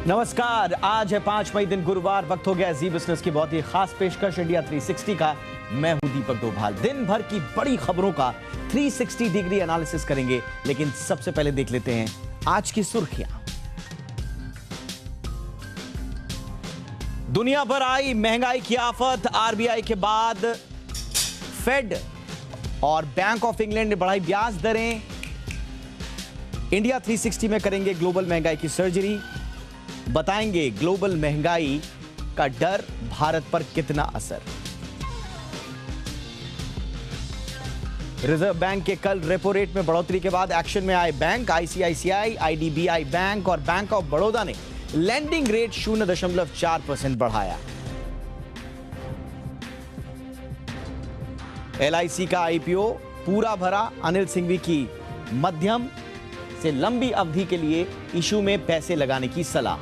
नमस्कार, आज है 5 मई दिन गुरुवार। वक्त हो गया जी बिजनेस की बहुत ही खास पेशकश इंडिया 360 का। मैं हूं दीपक डोभाल। दिन भर की बड़ी खबरों का 360 डिग्री एनालिसिस करेंगे, लेकिन सबसे पहले देख लेते हैं आज की सुर्खियां। दुनिया भर आई महंगाई की आफत। आरबीआई के बाद फेड और बैंक ऑफ इंग्लैंड ने बढ़ाई ब्याज दरें। इंडिया 360 में करेंगे ग्लोबल महंगाई की सर्जरी। बताएंगे ग्लोबल महंगाई का डर भारत पर कितना असर। रिजर्व बैंक के कल रेपो रेट में बढ़ोतरी के बाद एक्शन में आए बैंक। आईसीआईसीआई, आईडीबीआई बैंक और बैंक ऑफ बड़ौदा ने लैंडिंग रेट 0.4% बढ़ाया। एलआईसी का आईपीओ पूरा भरा। अनिल सिंघवी की मध्यम से लंबी अवधि के लिए इशू में पैसे लगाने की सलाह।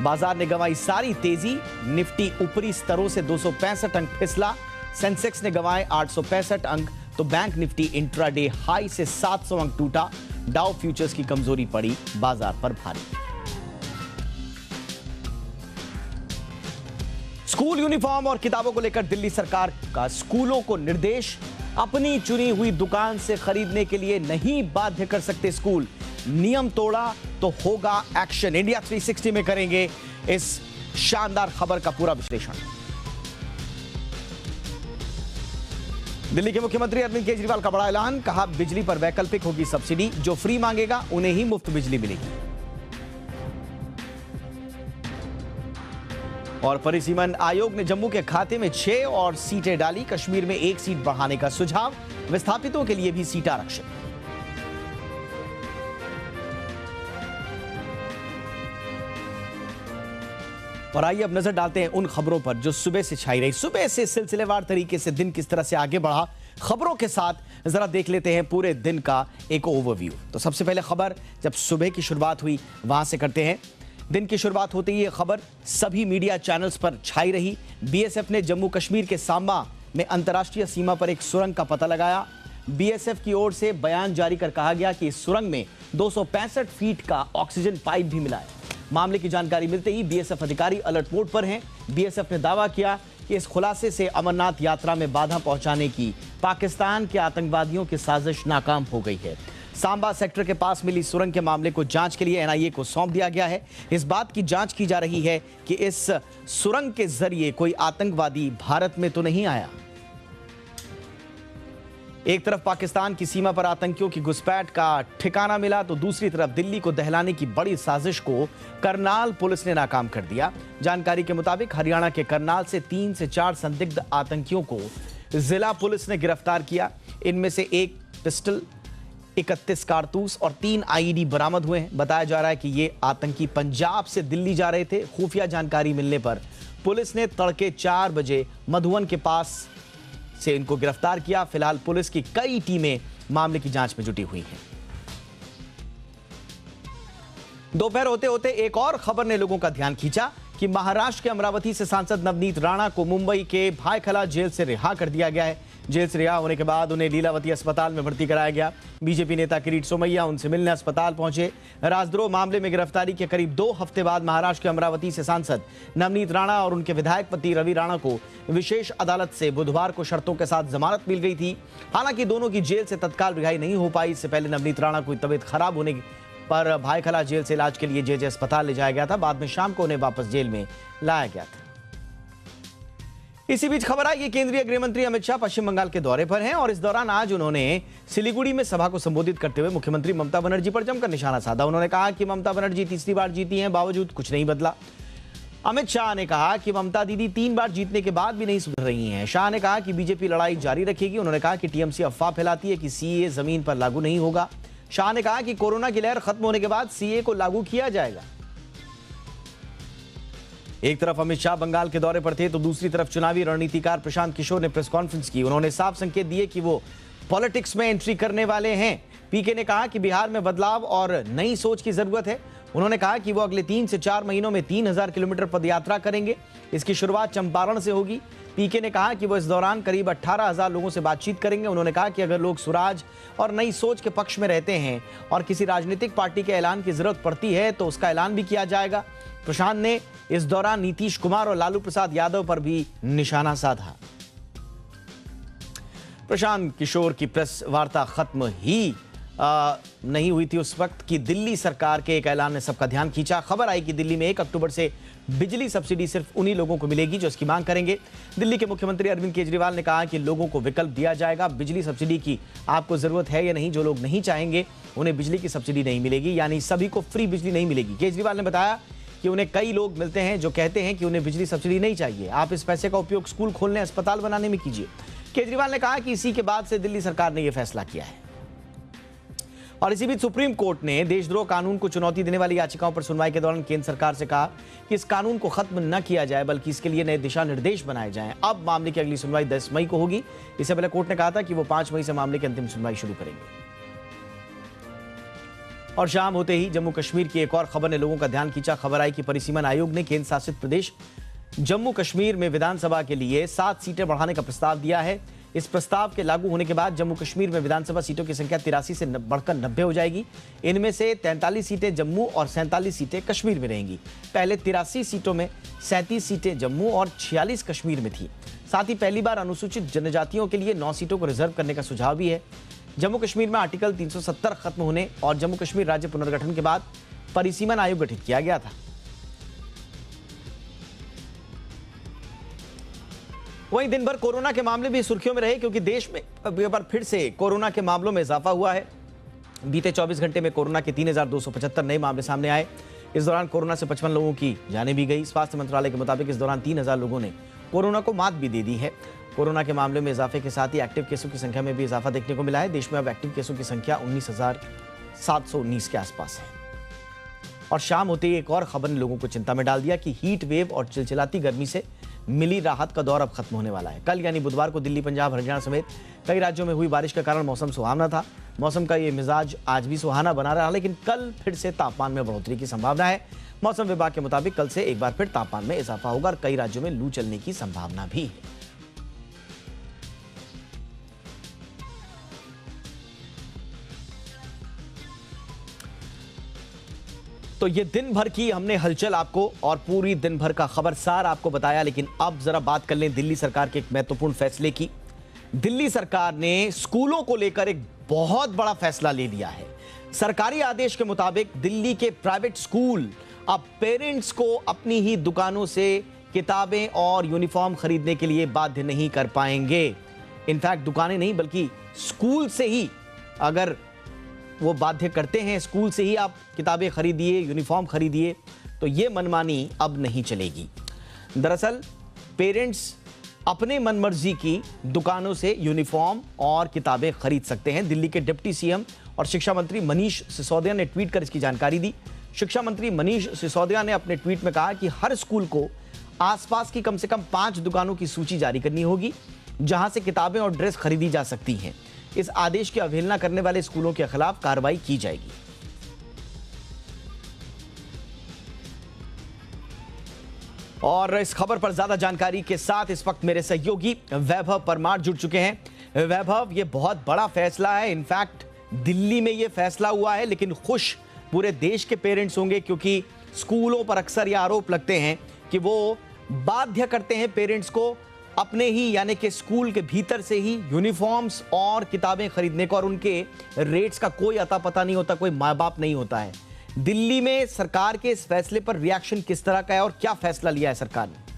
बाजार ने गंवाई सारी तेजी। निफ्टी ऊपरी स्तरों से 265 अंक फिसला। सेंसेक्स ने गंवाए 865 अंक, तो बैंक निफ्टी इंट्राडे हाई से 700 अंक टूटा। डाउ फ्यूचर्स की कमजोरी पड़ी बाजार पर भारी। स्कूल यूनिफॉर्म और किताबों को लेकर दिल्ली सरकार का स्कूलों को निर्देश। अपनी चुनी हुई दुकान से खरीदने के लिए नहीं बाध्य कर सकते स्कूल। नियम तोड़ा तो होगा एक्शन। इंडिया 360 में करेंगे इस शानदार खबर का पूरा विश्लेषण। दिल्ली के मुख्यमंत्री अरविंद केजरीवाल का बड़ा ऐलान। कहा, बिजली पर वैकल्पिक होगी सब्सिडी। जो फ्री मांगेगा उन्हें ही मुफ्त बिजली मिलेगी। और परिसीमन आयोग ने जम्मू के खाते में 6 और सीटें डाली। कश्मीर में 1 सीट बढ़ाने का सुझाव। विस्थापितों के लिए भी सीट आरक्षित। और आइए अब नजर डालते हैं उन खबरों पर जो सुबह से छाई रही। सुबह से सिलसिलेवार तरीके से दिन किस तरह से आगे बढ़ा, खबरों के साथ जरा देख लेते हैं पूरे दिन का एक ओवरव्यू। तो सबसे पहले खबर जब सुबह की शुरुआत हुई वहां से करते हैं। दिन की शुरुआत होते ही ये खबर सभी मीडिया चैनल्स पर छाई रही। बीएसएफ ने जम्मू कश्मीर के सांबा में अंतर्राष्ट्रीय सीमा पर एक सुरंग का पता लगाया। बीएसएफ की ओर से बयान जारी कर कहा गया कि इस सुरंग में 265 फीट का ऑक्सीजन पाइप भी मिला है। मामले की जानकारी मिलते ही बीएसएफ अधिकारी अलर्ट मोड पर हैं। बीएसएफ ने दावा किया कि इस खुलासे से अमरनाथ यात्रा में बाधा पहुंचाने की पाकिस्तान के आतंकवादियों की साजिश नाकाम हो गई है। सांबा सेक्टर के पास मिली सुरंग के मामले को जांच के लिए एनआईए को सौंप दिया गया है। इस बात की जांच की जा रही है कि इस सुरंग के जरिए कोई आतंकवादी भारत में तो नहीं आया। एक तरफ पाकिस्तान की सीमा पर आतंकियों की घुसपैठ का ठिकाना मिला, तो दूसरी तरफ दिल्ली को दहलाने की बड़ी साजिश को करनाल पुलिस ने नाकाम कर दिया। जानकारी के मुताबिक हरियाणा के करनाल से 3 से 4 संदिग्ध आतंकियों को जिला पुलिस ने गिरफ्तार किया। इनमें से 1 पिस्टल, 31 कारतूस और 3 आईईडी बरामद हुए हैं। बताया जा रहा है कि ये आतंकी पंजाब से दिल्ली जा रहे थे। खुफिया जानकारी मिलने पर पुलिस ने तड़के 4 बजे मधुवन के पास से इनको गिरफ्तार किया। फिलहाल पुलिस की कई टीमें मामले की जांच में जुटी हुई हैं। दोपहर होते होते एक और खबर ने लोगों का ध्यान खींचा कि महाराष्ट्र के अमरावती से सांसद नवनीत राणा को मुंबई के भायखला जेल से रिहा कर दिया गया है। जेल से रिहा होने के बाद उन्हें लीलावती अस्पताल में भर्ती कराया गया। बीजेपी नेता किरीट सोमैया उनसे मिलने अस्पताल पहुंचे। राजद्रोह मामले में गिरफ्तारी के करीब 2 हफ्ते बाद महाराष्ट्र के अमरावती से सांसद नवनीत राणा और उनके विधायक पति रवि राणा को विशेष अदालत से बुधवार को शर्तों के साथ जमानत मिल गई थी। हालांकि दोनों की जेल से तत्काल रिहाई नहीं हो पाई। इससे पहले नवनीत राणा की तबीयत खराब होने पर भायखला जेल से इलाज के लिए जेजे अस्पताल ले जाया गया था। बाद में शाम को उन्हें वापस जेल में लाया गया था। इसी बीच खबर आई कि केंद्रीय गृह मंत्री अमित शाह पश्चिम बंगाल के दौरे पर हैं और इस दौरान आज उन्होंने सिलीगुड़ी में सभा को संबोधित करते हुए मुख्यमंत्री ममता बनर्जी पर जमकर निशाना साधा। उन्होंने कहा कि ममता बनर्जी तीसरी बार जीती हैं, बावजूद कुछ नहीं बदला। अमित शाह ने कहा कि ममता दीदी 3 बार जीतने के बाद भी नहीं सुधर रही हैं। शाह ने कहा कि बीजेपी लड़ाई जारी रखेगी। उन्होंने कहा कि टीएमसी अफवाह फैलाती है कि सीए जमीन पर लागू नहीं होगा। शाह ने कहा कि कोरोना की लहर खत्म होने के बाद सीए को लागू किया जाएगा। एक तरफ अमित शाह बंगाल के दौरे पर थे, तो दूसरी तरफ चुनावी रणनीतिकार प्रशांत किशोर ने प्रेस कॉन्फ्रेंस की। उन्होंने साफ संकेत दिए कि वो पॉलिटिक्स में एंट्री करने वाले हैं। पीके ने कहा कि बिहार में बदलाव और नई सोच की जरूरत है। उन्होंने कहा कि वो अगले 3 से 4 महीनों में 3000 किलोमीटर पदयात्रा करेंगे। इसकी शुरुआत चंपारण से होगी। पीके ने कहा कि वो इस दौरान करीब 18,000 लोगों से बातचीत करेंगे। उन्होंने कहा कि अगर लोग सुराज और नई सोच के पक्ष में रहते हैं और किसी राजनीतिक पार्टी के ऐलान की जरूरत पड़ती है तो उसका ऐलान भी किया जाएगा। प्रशांत ने इस दौरान नीतीश कुमार और लालू प्रसाद यादव पर भी निशाना साधा। प्रशांत किशोर की प्रेस वार्ता खत्म ही नहीं हुई थी उस वक्त कि दिल्ली सरकार के एक ऐलान ने सबका ध्यान खींचा। खबर आई कि दिल्ली में 1 अक्टूबर से बिजली सब्सिडी सिर्फ उन्हीं लोगों को मिलेगी जो इसकी मांग करेंगे। दिल्ली के मुख्यमंत्री अरविंद केजरीवाल ने कहा कि लोगों को विकल्प दिया जाएगा। बिजली सब्सिडी की आपको जरूरत है या नहीं, जो लोग नहीं चाहेंगे उन्हें बिजली की सब्सिडी नहीं मिलेगी, यानी सभी को फ्री बिजली नहीं मिलेगी। केजरीवाल ने बताया कि उन्हें कई लोग मिलते हैं जो कहते हैं कि उन्हें बिजली सब्सिडी नहीं चाहिए, आप इस पैसे का उपयोग स्कूल खोलने, अस्पताल बनाने में कीजिए। केजरीवाल ने कहा कि इसी के बाद से दिल्ली सरकार ने यह फैसला किया है। और इसी बीच सुप्रीम कोर्ट ने देशद्रोह कानून को चुनौती देने वाली याचिकाओं पर सुनवाई के दौरान केंद्र सरकार से कहा कि इस कानून को खत्म न किया जाए बल्कि इसके लिए नए दिशा निर्देश बनाए जाएं। अब मामले की अगली सुनवाई 10 मई को होगी। इससे पहले कोर्ट ने कहा था कि वो 5 मई से मामले की अंतिम सुनवाई शुरू करेंगे। और शाम होते ही जम्मू कश्मीर की एक और खबर ने लोगों का ध्यान खींचा। खबर आई कि परिसीमन आयोग ने केंद्र शासित प्रदेश जम्मू कश्मीर में विधानसभा के लिए 7 सीटें बढ़ाने का प्रस्ताव दिया है। इस प्रस्ताव के लागू होने के बाद जम्मू कश्मीर में विधानसभा सीटों की संख्या 83 से बढ़कर 90 हो जाएगी। इनमें से 43 सीटें जम्मू और 47 सीटें कश्मीर में रहेंगी। पहले 83 सीटों में 37 सीटें जम्मू और 46 कश्मीर में थी। साथ ही पहली बार अनुसूचित जनजातियों के लिए 9 सीटों को रिजर्व करने का सुझाव भी है। जम्मू कश्मीर में आर्टिकल 370 खत्म होने और जम्मू कश्मीर राज्य पुनर्गठन के बाद परिसीमन आयोग गठित किया गया था। वहीं दिन भर कोरोना के मामले भी सुर्खियों में रहे क्योंकि देश में अब एक बार फिर से कोरोना के मामलों में इजाफा हुआ है। बीते 24 घंटे में कोरोना के 3,275 नए मामले सामने आए। इस दौरान कोरोना से 55 लोगों की जानें भी गई। स्वास्थ्य मंत्रालय के मुताबिक इस दौरान 3,000 लोगों ने कोरोना को मात भी दे दी है। कोरोना के मामले में इजाफे के साथ ही एक्टिव केसों की संख्या में भी इजाफा देखने को मिला है। देश में अब एक्टिव केसों की संख्या 19,719 के आसपास है। और शाम होते ही एक और खबर ने लोगों को चिंता में डाल दिया कि हीट वेव और चिलचिलाती गर्मी से मिली राहत का दौर अब खत्म होने वाला है। कल यानी बुधवार को दिल्ली, पंजाब, हरियाणा समेत कई राज्यों में हुई बारिश के कारण मौसम सुहावना था। मौसम का ये मिजाज आज भी सुहाना बना रहा, लेकिन कल फिर से तापमान में बढ़ोतरी की संभावना है। मौसम विभाग के मुताबिक कल से एक बार फिर तापमान में इजाफा होगा और कई राज्यों में लू चलने की संभावना भी है। तो ये दिन भर की हमने हलचल आपको और पूरी दिन भर का खबरसार आपको बताया, लेकिन अब जरा बात कर लें दिल्ली सरकार के एक महत्वपूर्ण फैसले की। दिल्ली सरकार ने स्कूलों को लेकर एक बहुत बड़ा फैसला ले लिया है। सरकारी आदेश के मुताबिक दिल्ली के प्राइवेट स्कूल अब पेरेंट्स को अपनी ही दुकानों से किताबें और यूनिफॉर्म खरीदने के लिए बाध्य नहीं कर पाएंगे। इनफैक्ट दुकानें नहीं बल्कि स्कूल से ही अगर वो बाध्य करते हैं, स्कूल से ही आप किताबें खरीदिए, यूनिफॉर्म खरीदिए, तो ये मनमानी अब नहीं चलेगी। दरअसल पेरेंट्स अपने मनमर्जी की दुकानों से यूनिफॉर्म और किताबें खरीद सकते हैं। दिल्ली के डिप्टी सीएम और शिक्षा मंत्री मनीष सिसोदिया ने ट्वीट कर इसकी जानकारी दी। शिक्षा मंत्री मनीष सिसोदिया ने अपने ट्वीट में कहा कि हर स्कूल को आसपास की कम से कम 5 दुकानों की सूची जारी करनी होगी जहां से किताबें और ड्रेस खरीदी जा सकती हैं। इस आदेश की अवहेलना करने वाले स्कूलों के खिलाफ कार्रवाई की जाएगी। और इस खबर पर ज्यादा जानकारी के साथ इस वक्त मेरे सहयोगी वैभव परमार जुड़ चुके हैं। वैभव, ये बहुत बड़ा फैसला है। इनफैक्ट दिल्ली में ये फैसला हुआ है, लेकिन खुश पूरे देश के पेरेंट्स होंगे क्योंकि स्कूलों पर अक्सर ये आरोप लगते हैं कि वो बाध्य करते हैं पेरेंट्स को अपने ही यानी कि स्कूल के भीतर से ही यूनिफॉर्म्स और किताबें खरीदने को, और उनके रेट्स का कोई अता पता नहीं होता, कोई माँ बाप नहीं होता है। दिल्ली में सरकार के इस फैसले पर रिएक्शन किस तरह का है और क्या फैसला लिया है सरकार ने?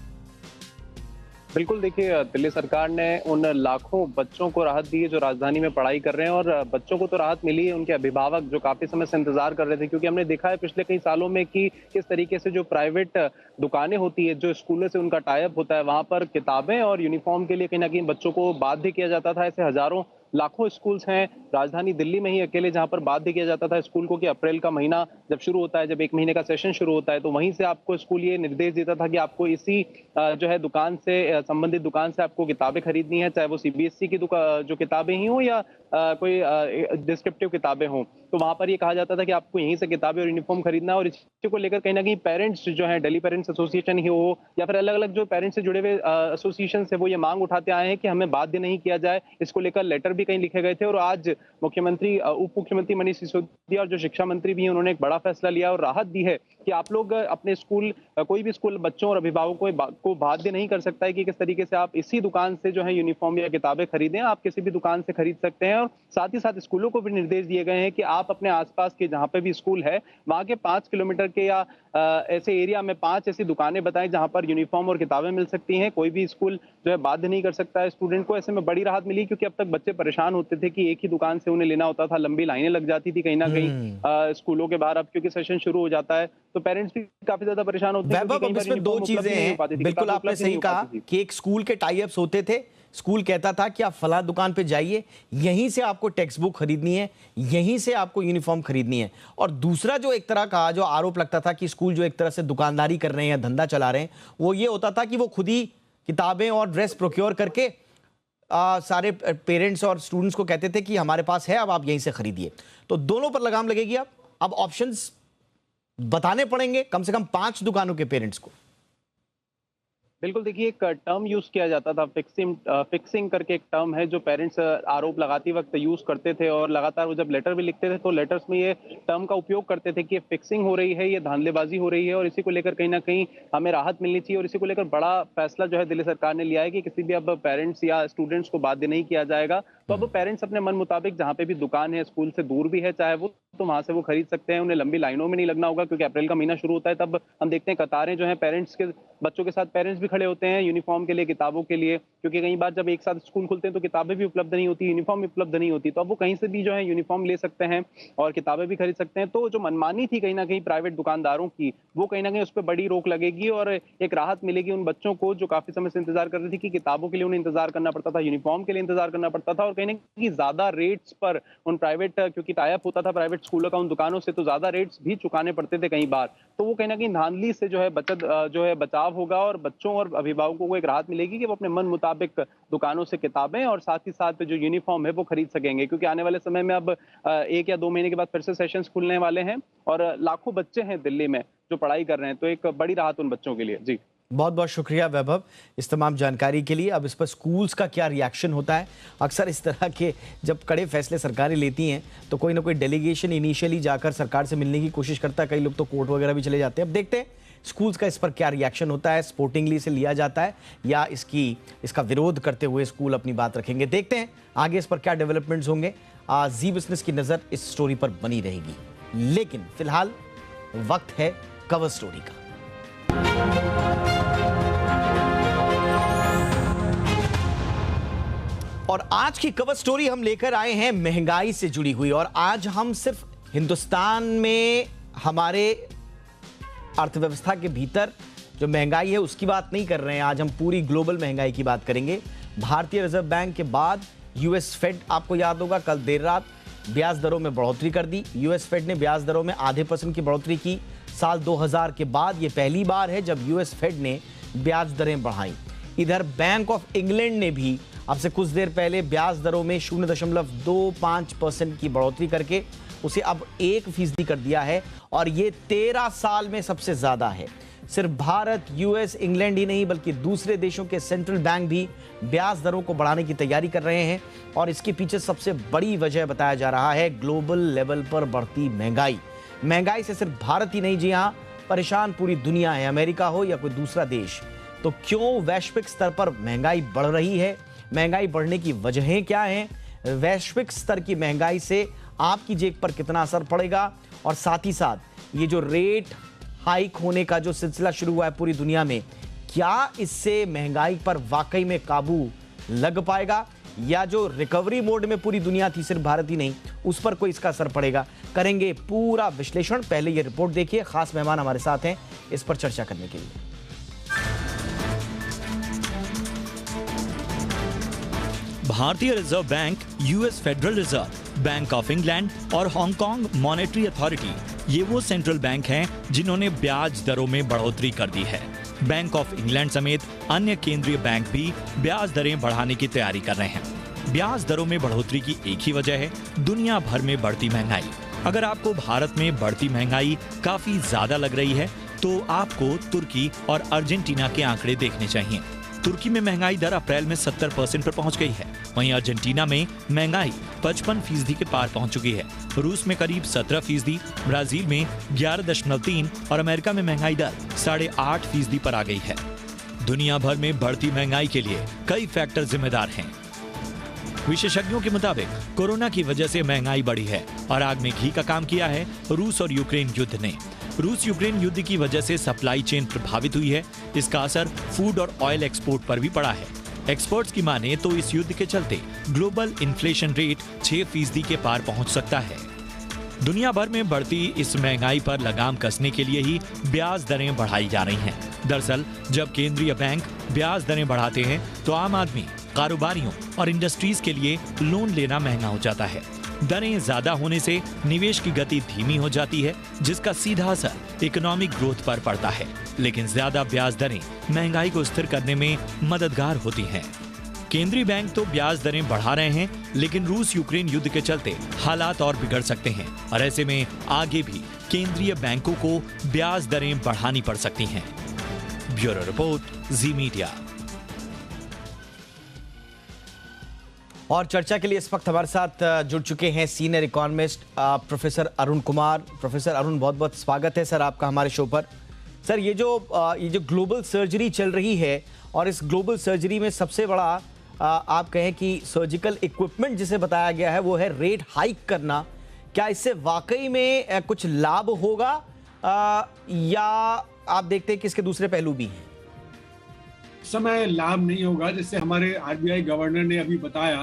बिल्कुल, देखिए, दिल्ली सरकार ने उन लाखों बच्चों को राहत दी है जो राजधानी में पढ़ाई कर रहे हैं, और बच्चों को तो राहत मिली है, उनके अभिभावक जो काफी समय से इंतजार कर रहे थे, क्योंकि हमने देखा है पिछले कई सालों में कि किस तरीके से जो प्राइवेट दुकानें होती है, जो स्कूलों से उनका टाई अप होता है, वहां पर किताबें और यूनिफॉर्म के लिए कहीं ना कहीं बच्चों को बाध्य किया जाता था। ऐसे हजारों लाखों स्कूल्स हैं राजधानी दिल्ली में ही अकेले जहां पर बाध्य किया जाता था स्कूल को कि अप्रैल का महीना जब शुरू होता है, जब 1 महीने का सेशन शुरू होता है, तो वहीं से आपको स्कूल ये निर्देश देता था कि आपको इसी जो है दुकान से संबंधित दुकान से आपको किताबें खरीदनी है, चाहे वो सीबीएसई की जो किताबें ही हो या कोई डिस्क्रिप्टिव किताबें हों, तो वहाँ पर ये कहा जाता था कि आपको यहीं से किताबें और यूनिफ़ॉर्म खरीदना है। और इसी को लेकर कहीं न कहीं पेरेंट्स जो हैं, दिल्ली पेरेंट्स एसोसिएशन ही हो या फिर अलग-अलग जो पेरेंट्स से जुड़े हुए एसोसिएशन है, वो ये माँग उठाते आए हैं कि हमें बाध्य नहीं किया जाए। इसको लेकर लेटर भी कहीं लिखे गए थे और आज मुख्यमंत्री उप मुख्यमंत्री मनीष सिसोदिया और जो शिक्षा मंत्री भी हैं, उन्होंने एक बड़ा फैसला लिया और राहत दी है कि आप लोग अपने स्कूल कोई भी स्कूल बच्चों और अभिभावकों को बाध्य नहीं कर सकता है कि किस तरीके से आप इसी दुकान से जो है यूनिफ़ॉर्म या किताबें खरीदें। आप किसी भी दुकान से खरीद सकते हैं और साथ ही साथ स्कूलों को भी निर्देश दिए गए हैं कि आप अपने आस-पास के जहाँ पे भी स्कूल है, वहाँ के 5 किलोमीटर के या ऐसे एरिया में 5 ऐसी दुकानें बताएँ जहाँ पर यूनिफ़ॉर्म और किताबें मिल सकती हैं। कोई भी स्कूल जो है बाध्य नहीं कर सकता है स्टूडेंट को। ऐसे में बड़ी राहत मिली क्योंकि अब तक बच्चे परेशान होते थे कि एक ही दुकान से उन्हें लेना होता था, लंबी लाइनें लग जाती थी कहीं न कहीं स्कूलों के बाहर। अब क्योंकि सेशन शुरू हो जाता है, तो पेरेंट्स भी काफ़ी ज़्यादा परेशान होते हैं। वैभव, अब इसमें 2 चीजें हैं। बिल्कुल आपने सही कहा कि एक स्कूल के टाई अप्स होते थे। स्कूल कहता था कि आप फला दुकान पे जाइए, यहीं से आपको टेक्स्ट बुक खरीदनी है, यहीं से आपको यूनिफॉर्म खरीदनी है। और दूसरा जो एक तरह का जो आरोप लगता था कि स्कूल जो एक तरह से दुकानदारी कर रहे हैं या धंधा चला रहे हैं, वो ये होता था कि वो खुद ही किताबें और ड्रेस प्रोक्योर करके सारे पेरेंट्स और स्टूडेंट्स को कहते थे कि हमारे पास है, अब आप यहीं से खरीदिए। तो दोनों पर लगाम लगेगी। अब ऑप्शंस बताने पड़ेंगे कम से कम 5 दुकानों के पेरेंट्स को। बिल्कुल, देखिए एक टर्म यूज़ किया जाता था, फिक्सिंग करके एक टर्म है जो पेरेंट्स आरोप लगाते वक्त यूज़ करते थे और लगातार वो जब लेटर भी लिखते थे तो लेटर्स में ये टर्म का उपयोग करते थे कि ये फिक्सिंग हो रही है, ये धांधलेबाजी हो रही है और इसी को लेकर कहीं न कहीं हमें राहत मिलनी चाहिए। और इसी को लेकर बड़ा फैसला जो है दिल्ली सरकार ने लिया है कि किसी भी अब पेरेंट्स या स्टूडेंट्स को बाध्य नहीं किया जाएगा। तो अब पेरेंट्स अपने मन मुताबिक जहाँ पे भी दुकान है, स्कूल से दूर भी है चाहे वो, तो वहाँ से वो खरीद सकते हैं। उन्हें लंबी लाइनों में नहीं लगना होगा क्योंकि अप्रैल का महीना शुरू होता है, तब हम देखते हैं कतारें जो हैं पेरेंट्स के बच्चों के साथ पेरेंट्स भी खड़े होते हैं यूनिफॉर्म के लिए, किताबों के लिए, क्योंकि कई बार जब एक साथ स्कूल खुलते हैं तो किताबें भी उपलब्ध नहीं होती, यूनिफॉर्म भी उपलब्ध नहीं होती। तो अब वो कहीं से भी जो है यूनिफॉर्म ले सकते हैं और किताबें भी खरीद सकते हैं। तो जो मनमानी थी कहीं न कहीं प्राइवेट दुकानदारों की, वो कहीं न कहीं उस पे बड़ी रोक लगेगी और एक राहत मिलेगी उन बच्चों को जो काफ़ी समय से इंतज़ार कर रहे थे कि किताबों के लिए उन्हें इंतज़ार करना पड़ता था, यूनिफॉर्म के लिए इंतज़ार करना पड़ता था और कहीं न कहीं ज़्यादा रेट्स पर उन प्राइवेट, क्योंकि टाई अप होता था प्राइवेट स्कूलों का उन दुकानों से, तो ज़्यादा रेट्स भी चुकाने पड़ते थे कई बार। तो वो कहीं न कहीं धांधली से जो है बचाव होगा और बच्चों और अभिभावकों को एक राहत मिलेगी कि वो अपने मन मुताबिक दुकानों से किताबें और साथ ही साथ जो यूनिफॉर्म है वो खरीद सकेंगे। क्योंकि आने वाले समय में अब 1 या 2 महीने के बाद फिर से सेशंस खुलने वाले हैं और लाखों बच्चे हैं दिल्ली में जो पढ़ाई कर रहे हैं, तो एक बड़ी राहत उन बच्चों के लिए। जी, बहुत बहुत शुक्रिया वैभव इस तमाम जानकारी के लिए। अब इस पर स्कूल्स का क्या रिएक्शन होता है? अक्सर इस तरह के जब कड़े फैसले सरकारें लेती हैं तो कोई ना कोई डेलीगेशन इनिशियली जाकर सरकार से मिलने की कोशिश करता है, कई लोग तो कोर्ट वगैरह भी चले जाते हैं। अब देखते हैं स्कूल्स का इस पर क्या रिएक्शन होता है, स्पोर्टिंगली से लिया जाता है या इसका विरोध करते हुए स्कूल अपनी बात रखेंगे। देखते हैं आगे इस पर क्या डेवलपमेंट्स होंगे। जी बिजनेस की नज़र इस स्टोरी पर बनी रहेगी, लेकिन फिलहाल वक्त है कवर स्टोरी का। और आज की कवर स्टोरी हम लेकर आए हैं महंगाई से जुड़ी हुई। और आज हम सिर्फ हिंदुस्तान में हमारे अर्थव्यवस्था के भीतर जो महंगाई है उसकी बात नहीं कर रहे हैं, आज हम पूरी ग्लोबल महंगाई की बात करेंगे। भारतीय रिजर्व बैंक के बाद यूएस फेड, आपको याद होगा कल देर रात ब्याज दरों में बढ़ोतरी कर दी। यूएस फेड ने ब्याज दरों में ½ % की बढ़ोतरी की। साल 2000 के बाद ये पहली बार है जब यूएस फेड ने ब्याज दरें बढ़ाई। इधर बैंक ऑफ इंग्लैंड ने भी अब से कुछ देर पहले ब्याज दरों में 0.25% की बढ़ोतरी करके उसे अब 1% कर दिया है और ये 13 साल में सबसे ज्यादा है। सिर्फ भारत, यूएस, इंग्लैंड ही नहीं बल्कि दूसरे देशों के सेंट्रल बैंक भी ब्याज दरों को बढ़ाने की तैयारी कर रहे हैं और इसके पीछे सबसे बड़ी वजह बताया जा रहा है ग्लोबल लेवल पर बढ़ती महंगाई। महंगाई से सिर्फ भारत ही नहीं, जी हाँ, परेशान पूरी दुनिया है, अमेरिका हो या कोई दूसरा देश। तो क्यों वैश्विक स्तर पर महंगाई बढ़ रही है? महंगाई बढ़ने की वजहें क्या हैं? वैश्विक स्तर की महंगाई से आपकी जेब पर कितना असर पड़ेगा? और साथ ही साथ ये जो रेट हाइक होने का जो सिलसिला शुरू हुआ है पूरी दुनिया में, क्या इससे महंगाई पर वाकई में काबू लग पाएगा या जो रिकवरी मोड में पूरी दुनिया थी, सिर्फ भारत ही नहीं, उस पर कोई इसका असर पड़ेगा? करेंगे पूरा विश्लेषण। पहले ये रिपोर्ट देखिए, खास मेहमान हमारे साथ हैं इस पर चर्चा करने के लिए। भारतीय reserve bank, US federal reserve, bank of England और हांगकांग मॉनेटरी अथॉरिटी, ये वो सेंट्रल बैंक हैं जिन्होंने ब्याज दरों में बढ़ोतरी कर दी है। बैंक ऑफ इंग्लैंड समेत अन्य केंद्रीय बैंक भी ब्याज दरें बढ़ाने की तैयारी कर रहे हैं। ब्याज दरों में बढ़ोतरी की एक ही वजह है, दुनिया भर में बढ़ती महंगाई। अगर आपको भारत में बढ़ती महंगाई काफी ज्यादा लग रही है तो आपको तुर्की और अर्जेंटीना के आंकड़े देखने चाहिए। तुर्की में महंगाई दर अप्रैल में 70% पर पहुंच गई है, वहीं अर्जेंटीना में महंगाई 55% के पार पहुंच चुकी है। रूस में करीब 17%, ब्राजील में 11.3% और अमेरिका में महंगाई दर 8.5% पर आ गई है। दुनिया भर में बढ़ती महंगाई के लिए कई फैक्टर जिम्मेदार हैं। विशेषज्ञों के मुताबिक कोरोना की वजह से महंगाई बढ़ी है और आग में घी का काम किया है रूस और यूक्रेन युद्ध ने। रूस यूक्रेन युद्ध की वजह से सप्लाई चेन प्रभावित हुई है। इसका असर फूड और ऑयल एक्सपोर्ट पर भी पड़ा है। एक्सपर्ट्स की माने तो इस युद्ध के चलते ग्लोबल इन्फ्लेशन रेट 6% के पार पहुंच सकता है। दुनिया भर में बढ़ती इस महंगाई पर लगाम कसने के लिए ही ब्याज दरें बढ़ाई जा रही हैं। दरअसल जब केंद्रीय बैंक ब्याज दरें बढ़ाते हैं तो आम आदमी, कारोबारियों और इंडस्ट्रीज के लिए लोन लेना महंगा हो जाता है। दरें ज्यादा होने से निवेश की गति धीमी हो जाती है, जिसका सीधा असर इकोनॉमिक ग्रोथ पर पड़ता है। लेकिन ज्यादा ब्याज दरें महंगाई को स्थिर करने में मददगार होती हैं। केंद्रीय बैंक तो ब्याज दरें बढ़ा रहे हैं, लेकिन रूस यूक्रेन युद्ध के चलते हालात और बिगड़ सकते हैं और ऐसे में आगे भी केंद्रीय बैंकों को ब्याज दरें बढ़ानी पड़ सकती हैं। ब्यूरो रिपोर्ट, जी मीडिया। और चर्चा के लिए इस वक्त हमारे साथ जुड़ चुके हैं senior economist professor Arun Kumar. Professor Arun, बहुत बहुत स्वागत है सर आपका हमारे शो पर। सर, ये जो ग्लोबल सर्जरी चल रही है और इस ग्लोबल सर्जरी में सबसे बड़ा आप कहें कि सर्जिकल इक्विपमेंट जिसे बताया गया है वो है रेट हाइक करना। क्या इससे वाकई में कुछ लाभ होगा या आप देखते हैं कि इसके दूसरे पहलू भी हैं? समय लाभ नहीं होगा। जैसे हमारे आरबीआई गवर्नर ने अभी बताया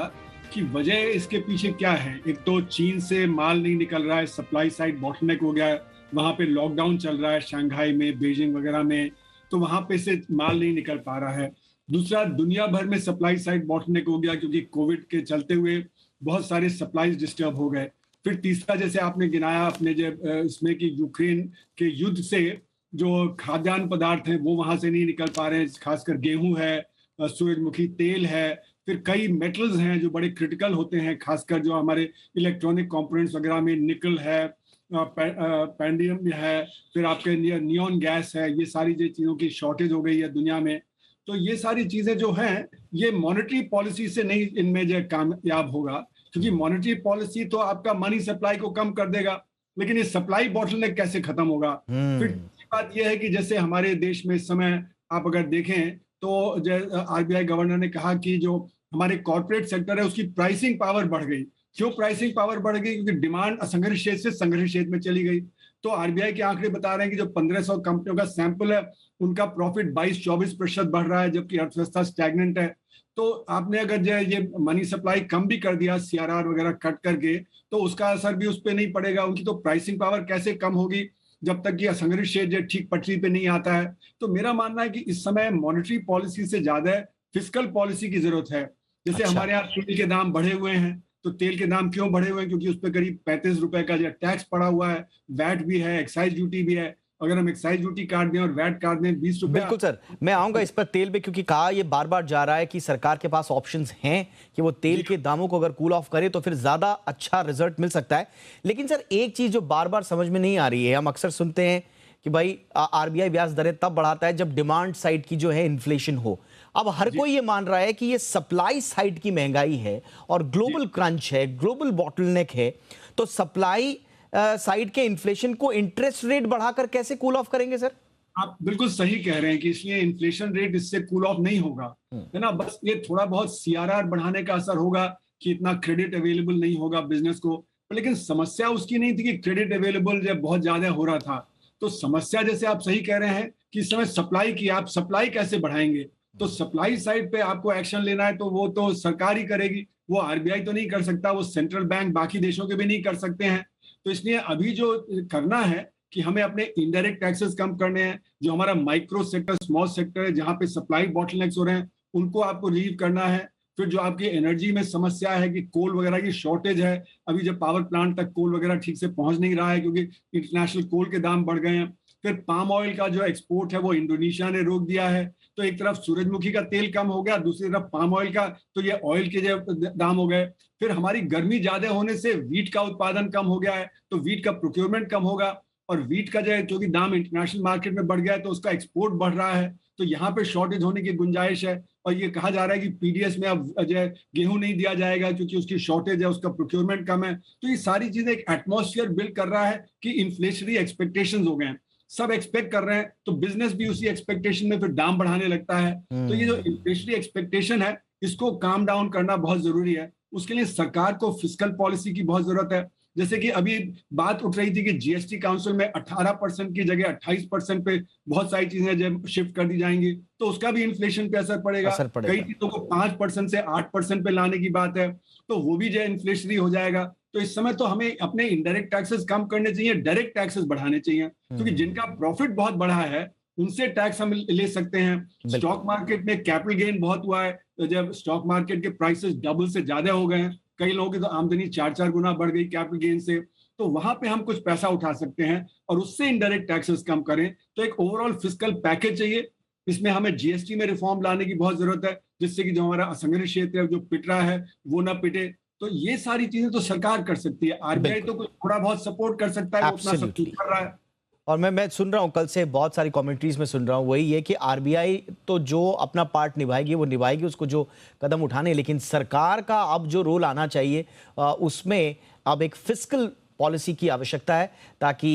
कि वजह इसके पीछे क्या है। एक तो चीन से माल नहीं निकल रहा है, सप्लाई साइड बॉटलनेक हो गया है, वहां पे लॉकडाउन चल रहा है शंघाई में, बीजिंग वगैरह में, तो वहां पे से माल नहीं निकल पा रहा है। दूसरा, दुनिया भर में सप्लाई साइड बॉटलनेक हो गया क्योंकि कोविड के चलते हुए बहुत सारे सप्लाईज डिस्टर्ब हो गए। फिर तीसरा, जैसे आपने गिनाया अपने इसमें कि यूक्रेन के युद्ध से जो खाद्यान्न पदार्थ हैं वो वहां से नहीं निकल पा रहे हैं, खासकर गेहूं है, सूरजमुखी तेल है, फिर कई मेटल्स हैं जो बड़े क्रिटिकल होते हैं, खासकर जो हमारे इलेक्ट्रॉनिक कंपोनेंट्स वगैरह में निकल है, पैंडियम है, फिर आपके नियॉन गैस है। ये सारी जो चीज़ों की शॉर्टेज हो गई है दुनिया में। तो ये सारी चीज़ें जो हैं ये मॉनेटरी पॉलिसी से नहीं इनमें जो कामयाब होगा, क्योंकि मॉनेटरी पॉलिसी तो आपका मनी सप्लाई को कम कर देगा, लेकिन ये सप्लाई बॉटलनेक कैसे खत्म होगा। फिर बात यह है कि जैसे हमारे देश में इस समय आप अगर देखें तो आरबीआई गवर्नर ने कहा कि जो हमारे कॉर्पोरेट सेक्टर है उसकी प्राइसिंग पावर बढ़ गई। क्यों प्राइसिंग पावर बढ़ गई? क्योंकि डिमांड असंगठित क्षेत्र से संगठित क्षेत्र में चली गई। तो आरबीआई के आंकड़े बता रहे हैं कि जो 1500 कंपनियों का सैंपल है उनका प्रॉफिट 22-24% बढ़ रहा है, जबकि अर्थव्यवस्था स्टैग्नेंट है। तो आपने अगर जो ये मनी सप्लाई कम भी कर दिया सीआरआर वगैरह कट करके, तो उसका असर भी उस पर नहीं पड़ेगा। उनकी तो प्राइसिंग पावर कैसे कम होगी जब तक कि असंगठित क्षेत्र ठीक पटरी पे नहीं आता है। तो मेरा मानना है कि इस समय मॉनेटरी पॉलिसी से ज्यादा फिस्कल पॉलिसी की जरूरत है। जैसे हमारे यहाँ तेल के दाम बढ़े हुए हैं, तो तेल के दाम क्यों बढ़े हुए हैं? क्योंकि उस पर करीब 35 रुपए का जो टैक्स पड़ा हुआ है, वैट भी है, एक्साइज ड्यूटी भी है। अगर हम एक्साइज ड्यूटी काट दें और वैट काट दें 20 रुपए। बिल्कुल सर, मैं आऊंगा इस पर तेल पे, क्योंकि कहा ये बार बार जा रहा है कि सरकार के पास ऑप्शंस हैं कि वो तेल के दामों को अगर कूल ऑफ करे तो फिर ज्यादा अच्छा रिजल्ट मिल सकता है। लेकिन सर, एक चीज जो बार बार समझ में नहीं आ रही है, हम अक्सर सुनते हैं कि भाई आरबीआई ब्याज दरें तब बढ़ाता है जब डिमांड साइड की जो है इन्फ्लेशन हो। अब हर कोई ये मान रहा है कि ये सप्लाई साइड की महंगाई है और ग्लोबल क्रंच है, ग्लोबल बॉटलनेक है, तो सप्लाई साइड के इन्फ्लेशन को इंटरेस्ट रेट बढ़ाकर कैसे कूल ऑफ करेंगे सर? आप बिल्कुल सही कह रहे हैं कि इसलिए इन्फ्लेशन रेट इससे कूल ऑफ नहीं होगा, है ना। बस ये थोड़ा बहुत सीआरआर बढ़ाने का असर होगा कि इतना क्रेडिट अवेलेबल नहीं होगा बिजनेस को। लेकिन समस्या उसकी नहीं थी कि क्रेडिट अवेलेबल जब बहुत ज्यादा हो रहा था, तो समस्या जैसे आप सही कह रहे हैं कि इस समय सप्लाई की, आप सप्लाई कैसे बढ़ाएंगे? तो सप्लाई साइड पे आपको एक्शन लेना है तो वो तो सरकार ही करेगी, वो आरबीआई तो नहीं कर सकता, वो सेंट्रल बैंक बाकी देशों के भी नहीं कर सकते हैं। तो इसलिए अभी जो करना है कि हमें अपने इनडायरेक्ट टैक्सेस कम करने हैं। जो हमारा माइक्रो सेक्टर, स्मॉल सेक्टर है, जहां पे सप्लाई बॉटलनेक्स हो रहे हैं, उनको आपको रिलीव करना है। फिर जो आपकी एनर्जी में समस्या है कि कोल वगैरह की शॉर्टेज है, अभी जब पावर प्लांट तक कोल वगैरह ठीक से पहुंच नहीं रहा है क्योंकि इंटरनेशनल कोल के दाम बढ़ गए हैं। फिर पाम ऑयल का जो एक्सपोर्ट है वो इंडोनेशिया ने रोक दिया है, तो एक तरफ सूरजमुखी का तेल कम हो गया, दूसरी तरफ पाम ऑयल का, तो ये ऑयल के जो दाम हो गए। फिर हमारी गर्मी ज्यादा होने से वीट का उत्पादन कम हो गया है, तो वीट का प्रोक्योरमेंट कम होगा, और वीट का जो है क्योंकि दाम इंटरनेशनल मार्केट में बढ़ गया है तो उसका एक्सपोर्ट बढ़ रहा है, तो यहाँ पे शॉर्टेज होने की गुंजाइश है। और ये कहा जा रहा है कि पीडीएस में अब जो है गेहूं नहीं दिया जाएगा क्योंकि उसकी शॉर्टेज है, उसका प्रोक्योरमेंट कम है। तो ये सारी चीजें एक एटमॉस्फेयर बिल्ड कर रहा है कि इन्फ्लेशनरी एक्सपेक्टेशंस हो गए हैं, सब एक्सपेक्ट कर रहे हैं, तो बिजनेस भी उसी एक्सपेक्टेशन में फिर दाम बढ़ाने लगता है। तो ये जो इन्फ्लेशनरी एक्सपेक्टेशन है इसको काम डाउन करना बहुत जरूरी है। उसके लिए सरकार को फिस्कल पॉलिसी की बहुत जरूरत है। जैसे कि अभी बात उठ रही थी कि जीएसटी काउंसिल में 18% की जगह 28% पे बहुत सारी चीजें जब शिफ्ट कर दी जाएंगी तो उसका भी इन्फ्लेशन पे असर पड़ेगा। कई चीजों को 5% से 8% पे लाने की बात है, तो वो भी जो है इन्फ्लेशनरी हो जाएगा। तो इस समय तो हमें अपने इनडायरेक्ट टैक्सेस कम करने चाहिए, डायरेक्ट टैक्सेस बढ़ाने चाहिए, क्योंकि जिनका प्रॉफिट बहुत बढ़ा है उनसे टैक्स हम ले सकते हैं। स्टॉक मार्केट में कैपिटल गेन बहुत हुआ है, जब स्टॉक मार्केट के प्राइसेस डबल से ज्यादा हो गए हैं, कई लोगों की तो आमदनी 4-4 गुना बढ़ गई कैपिटल गेन से, तो वहां पे हम कुछ पैसा उठा सकते हैं और उससे इनडायरेक्ट टैक्सेस कम करें। तो एक ओवरऑल फिस्कल पैकेज चाहिए, इसमें हमें जीएसटी में रिफॉर्म लाने की बहुत जरूरत है, जिससे कि जो हमारा असंगठित क्षेत्र है जो पिट रहा है वो ना पिटे। तो ये सारी चीजें तो सरकार कर सकती है, आरबीआई तो कुछ थोड़ा बहुत सपोर्ट कर सकता है, वो उतना सब कर रहा है। और मैं सुन रहा हूं, कल से बहुत सारी कमेंट्रीज में सुन रहा हूं, वही है कि आरबीआई तो जो अपना पार्ट निभाएगी वो निभाएगी, उसको जो कदम उठाने, लेकिन सरकार का अब जो रोल आना चाहिए उसमें अब एक फिस्कल पॉलिसी की आवश्यकता है ताकि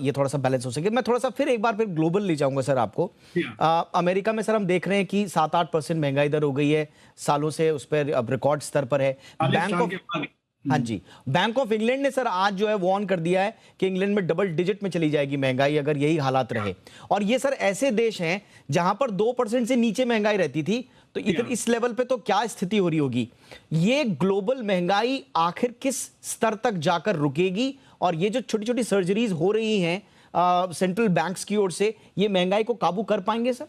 ये थोड़ा सा बैलेंस हो सके। मैं थोड़ा सा फिर ग्लोबल ले जाऊंगा सर आपको। अमेरिका में सर हम देख रहे हैं कि 7-8% महंगाई दर हो गई है सालों से, उस पर अब रिकॉर्ड स्तर पर है। बैंक ऑफ इंग्लैंड ने सर आज जो है वार्न कर दिया है कि इंग्लैंड में डबल डिजिट में चली जाएगी महंगाई अगर यही हालात रहे। और ये सर ऐसे देश हैं जहां पर 2% से नीचे महंगाई रहती थी, तो इस लेवल पे तो क्या स्थिति हो रही होगी। ये ग्लोबल महंगाई आखिर किस स्तर तक जाकर रुकेगी, और ये जो छोटी छोटी सर्जरीज हो रही हैं सेंट्रल बैंक्स की ओर से, ये महंगाई को काबू कर पाएंगे सर?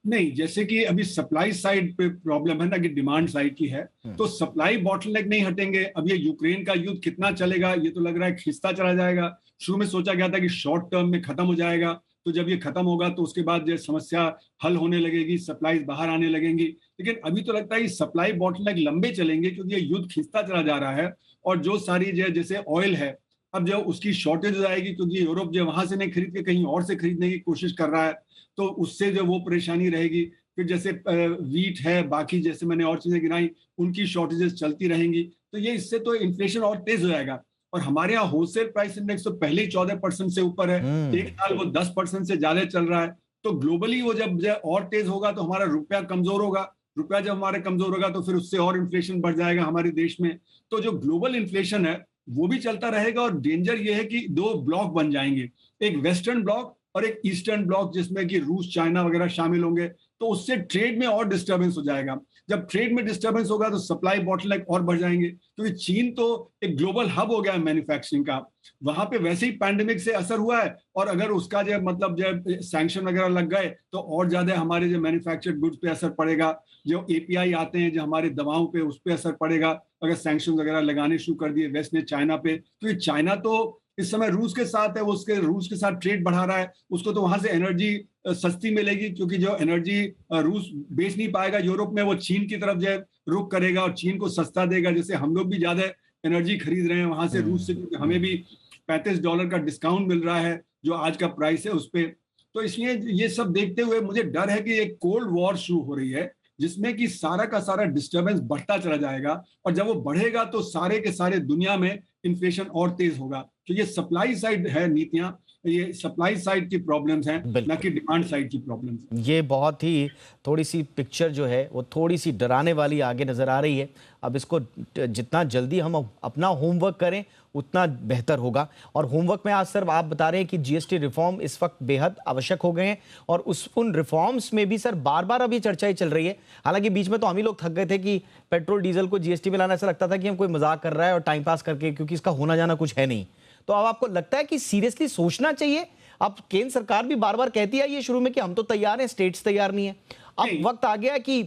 नहीं, जैसे कि अभी सप्लाई साइड पे प्रॉब्लम है ना कि डिमांड साइड की है, तो सप्लाई बॉटलनेक नहीं हटेंगे। अब ये यूक्रेन का युद्ध कितना चलेगा, ये तो लग रहा है खिंचता चला जाएगा। शुरू में सोचा गया था कि शॉर्ट टर्म में खत्म हो जाएगा, तो जब ये खत्म होगा तो उसके बाद जो समस्या हल होने लगेगी, सप्लाई बाहर आने लगेंगी। लेकिन अभी तो लगता है कि सप्लाई बॉटलनेक लंबे चलेंगे क्योंकि ये युद्ध खिंचता चला जा रहा है। और जो सारी जो जैसे ऑयल है, अब जो उसकी शॉर्टेज हो जाएगी क्योंकि यूरोप जो वहां से नहीं खरीद के कहीं और से खरीदने की कोशिश कर रहा है, तो उससे जो वो परेशानी रहेगी। फिर जैसे वीट है, बाकी जैसे मैंने और चीजें गिनाई, उनकी शॉर्टेजेस चलती रहेंगी, तो ये इससे तो इन्फ्लेशन और तेज हो जाएगा। और हमारे यहाँ होलसेल प्राइस इंडेक्स तो पहले ही 14% से ऊपर है, एक साल वो 10% से ज्यादा चल रहा है। तो ग्लोबली वो जब और तेज होगा तो हमारा रुपया कमजोर होगा, रुपया जब हमारे कमजोर होगा तो फिर उससे और इन्फ्लेशन बढ़ जाएगा हमारे देश में। तो जो ग्लोबल इन्फ्लेशन है वो भी चलता रहेगा, और डेंजर ये है कि 2 ब्लॉक बन जाएंगे, एक वेस्टर्न ब्लॉक और एक ईस्टर्न ब्लॉक, जिसमें कि रूस चाइना वगैरह शामिल होंगे। तो उससे ट्रेड में और डिस्टर्बेंस हो जाएगा। जब ट्रेड में डिस्टर्बेंस होगा तो सप्लाई बॉटलनेक और बढ़ जाएंगे, क्योंकि चीन तो एक ग्लोबल हब हो गया है मैन्युफैक्चरिंग का, वहां पे वैसे ही पैंडेमिक से असर हुआ है, और अगर उसका जो मतलब जो सैंक्शन वगैरह लग गए तो और ज्यादा हमारे जो मैन्युफैक्चर्ड गुड्स पे असर पड़ेगा, जो एपीआई आते हैं जो हमारे दवाओं पे, उस पे असर पड़ेगा। अगर सैंक्शन वगैरह लगाने शुरू कर दिए वेस्ट ने चाइना पे, तो चाइना तो इस समय रूस के साथ है, वो उसके रूस के साथ ट्रेड बढ़ा रहा है, उसको तो वहां से एनर्जी सस्ती मिलेगी, क्योंकि जो एनर्जी रूस बेच नहीं पाएगा यूरोप में, वो चीन की तरफ जो रुख करेगा और चीन को सस्ता देगा। जैसे हम लोग भी ज्यादा एनर्जी खरीद रहे हैं वहां से रूस से, क्योंकि हमें भी $35 का डिस्काउंट मिल रहा है जो आज का प्राइस है उस पर। तो इसलिए ये सब देखते हुए मुझे डर है कि एक कोल्ड वॉर शुरू हो रही है, जिसमें कि सारा का सारा डिस्टर्बेंस बढ़ता चला जाएगा, और जब वो बढ़ेगा तो सारे के सारे दुनिया में इन्फ्लेशन और तेज होगा। तो ये सप्लाई साइड है नीतियां, ये सप्लाई साइड की प्रॉब्लम्स हैं, ना कि डिमांड साइड की प्रॉब्लम्स। ये बहुत ही थोड़ी सी पिक्चर जो है वो थोड़ी सी डराने वाली आगे नजर आ रही है। अब इसको जितना जल्दी हम अपना होमवर्क करें उतना बेहतर होगा। और होमवर्क में आज सर आप बता रहे हैं कि जीएसटी रिफॉर्म इस वक्त बेहद आवश्यक हो गए हैं, और उन रिफॉर्म्स में भी सर बार बार अभी चर्चाएं चल रही है। हालांकि बीच में तो हम ही लोग थक गए थे कि पेट्रोल डीजल को जीएसटी में लाना ऐसा लगता था कि हम कोई मजाक कर रहा है और टाइम पास करके, क्योंकि इसका होना जाना कुछ है नहीं। तो अब आपको लगता है कि सीरियसली सोचना चाहिए? अब केंद्र सरकार भी बार बार कहती है ये शुरू में कि हम तो तैयार हैं, स्टेट्स तैयार नहीं है। अब वक्त आ गया कि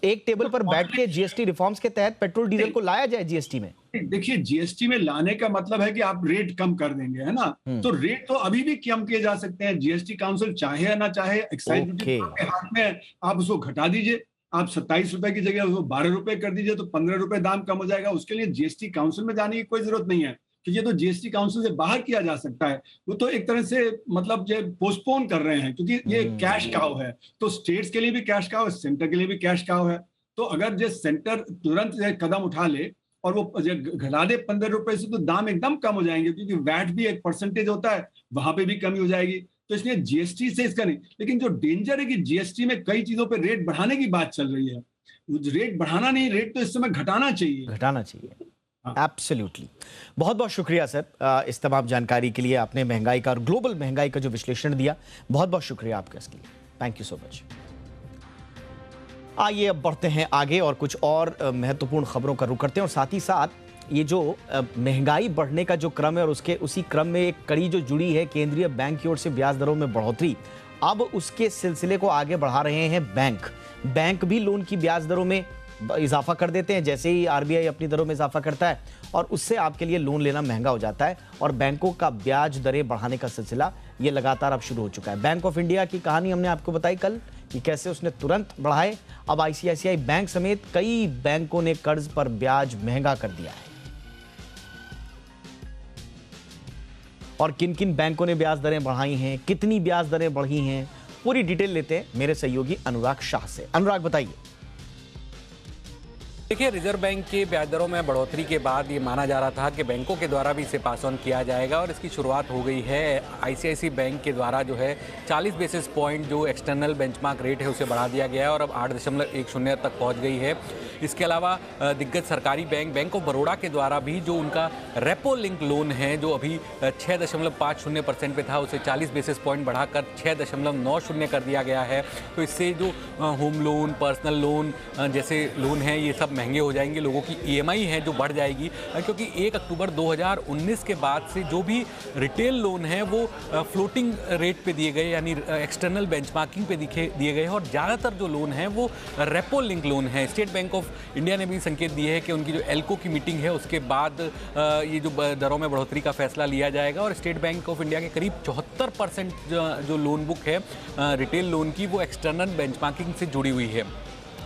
एक टेबल पर बैठ के जीएसटी रिफॉर्म्स के तहत पेट्रोल डीजल को लाया जाए जीएसटी में। देखिए, जीएसटी में लाने का मतलब है कि आप रेट कम कर देंगे, है ना। तो रेट तो अभी भी कम किए जा सकते हैं। जीएसटी काउंसिल चाहे या ना चाहे, एक्साइज ड्यूटी आपके हाथ में है, आप उसको घटा दीजिए। आप 27 रुपए की जगह उसको 12 रुपए कर दीजिए तो 15 रुपए दाम कम हो जाएगा। उसके लिए जीएसटी काउंसिल में जाने की कोई जरूरत नहीं है, कि ये तो जीएसटी काउंसिल से बाहर किया जा सकता है। वो तो एक तरह से मतलब जो पोस्टपोन कर रहे हैं, क्योंकि ये कैश काउ है। तो स्टेट्स के लिए भी कैश काउ है, सेंटर के लिए भी कैश काउ है। तो अगर जो सेंटर तुरंत कदम उठा ले और वो घटा दे 15 रुपए से, तो दाम एकदम कम हो जाएंगे, क्योंकि वैट भी एक परसेंटेज होता है, वहां पे भी कमी हो जाएगी। तो इसलिए जीएसटी से इसका नहीं। लेकिन जो डेंजर है कि जीएसटी में कई चीजों पे रेट बढ़ाने की बात चल रही है। रेट बढ़ाना नहीं, रेट तो इस समय घटाना चाहिए। एब्सोल्युटली। बहुत बहुत शुक्रिया सर इस तमाम जानकारी के लिए। आपने महंगाई का और ग्लोबल महंगाई का जो विश्लेषण दिया, बहुत बहुत शुक्रिया आपका इसके लिए। Thank you so much. आइए अब बढ़ते हैं आगे और कुछ और महत्वपूर्ण खबरों का रुख करते हैं, और साथ ही साथ ये जो महंगाई बढ़ने का जो क्रम है और उसी क्रम में एक कड़ी जो जुड़ी है केंद्रीय बैंक की ओर से ब्याज दरों में बढ़ोतरी। अब उसके सिलसिले को आगे बढ़ा रहे हैं बैंक भी लोन की ब्याज दरों में इजाफा कर देते हैं जैसे ही आरबीआई अपनी दरों में इजाफा करता है, और उससे आपके लिए लोन लेना महंगा हो जाता है। और बैंकों का ब्याज दरें बढ़ाने का सिलसिला ये लगातार अब शुरू हो चुका है। बैंक ऑफ इंडिया की कहानी हमने आपको बताई कल कि कैसे उसने तुरंत बढ़ाए। अब आईसीआईसीआई बैंक समेत कई बैंकों ने कर्ज पर ब्याज महंगा कर दिया है। और किन किन बैंकों ने ब्याज दरें बढ़ाई हैं, कितनी ब्याज दरें बढ़ी हैं, पूरी डिटेल लेते हैं मेरे सहयोगी अनुराग शाह से। अनुराग बताइए। देखिए, रिजर्व बैंक के ब्याज दरों में बढ़ोतरी के बाद ये माना जा रहा था कि बैंकों के द्वारा भी इसे पास ऑन किया जाएगा, और इसकी शुरुआत हो गई है। आईसीआईसी बैंक के द्वारा जो है 40 बेसिस पॉइंट जो एक्सटर्नल बेंचमार्क रेट है उसे बढ़ा दिया गया है और अब 8.10 तक पहुंच गई है। इसके अलावा दिग्गज सरकारी बैंक ऑफ बड़ौदा के द्वारा भी जो उनका रेपो लिंक लोन है जो अभी 6.50% पे था, उसे 40 बेसिस पॉइंट बढ़ाकर 6.90 कर दिया गया है। तो इससे जो होम लोन, पर्सनल लोन जैसे लोन हैं ये सब महंगे हो जाएंगे। लोगों की ईएमआई है जो बढ़ जाएगी, क्योंकि 1 अक्टूबर 2019 के बाद से जो भी रिटेल लोन है वो फ्लोटिंग रेट पे दिए गए, यानी एक्सटर्नल बेंचमार्किंग पे दिए गए हैं, और ज़्यादातर जो लोन है वो रेपो लिंक लोन है। स्टेट बैंक ऑफ इंडिया ने भी संकेत दिए है कि उनकी जो एल्को की मीटिंग है उसके बाद ये जो दरों में बढ़ोतरी का फैसला लिया जाएगा, और स्टेट बैंक ऑफ इंडिया के करीब 74% जो लोन बुक है रिटेल लोन की वो एक्सटर्नल बेंचमार्किंग से जुड़ी हुई है।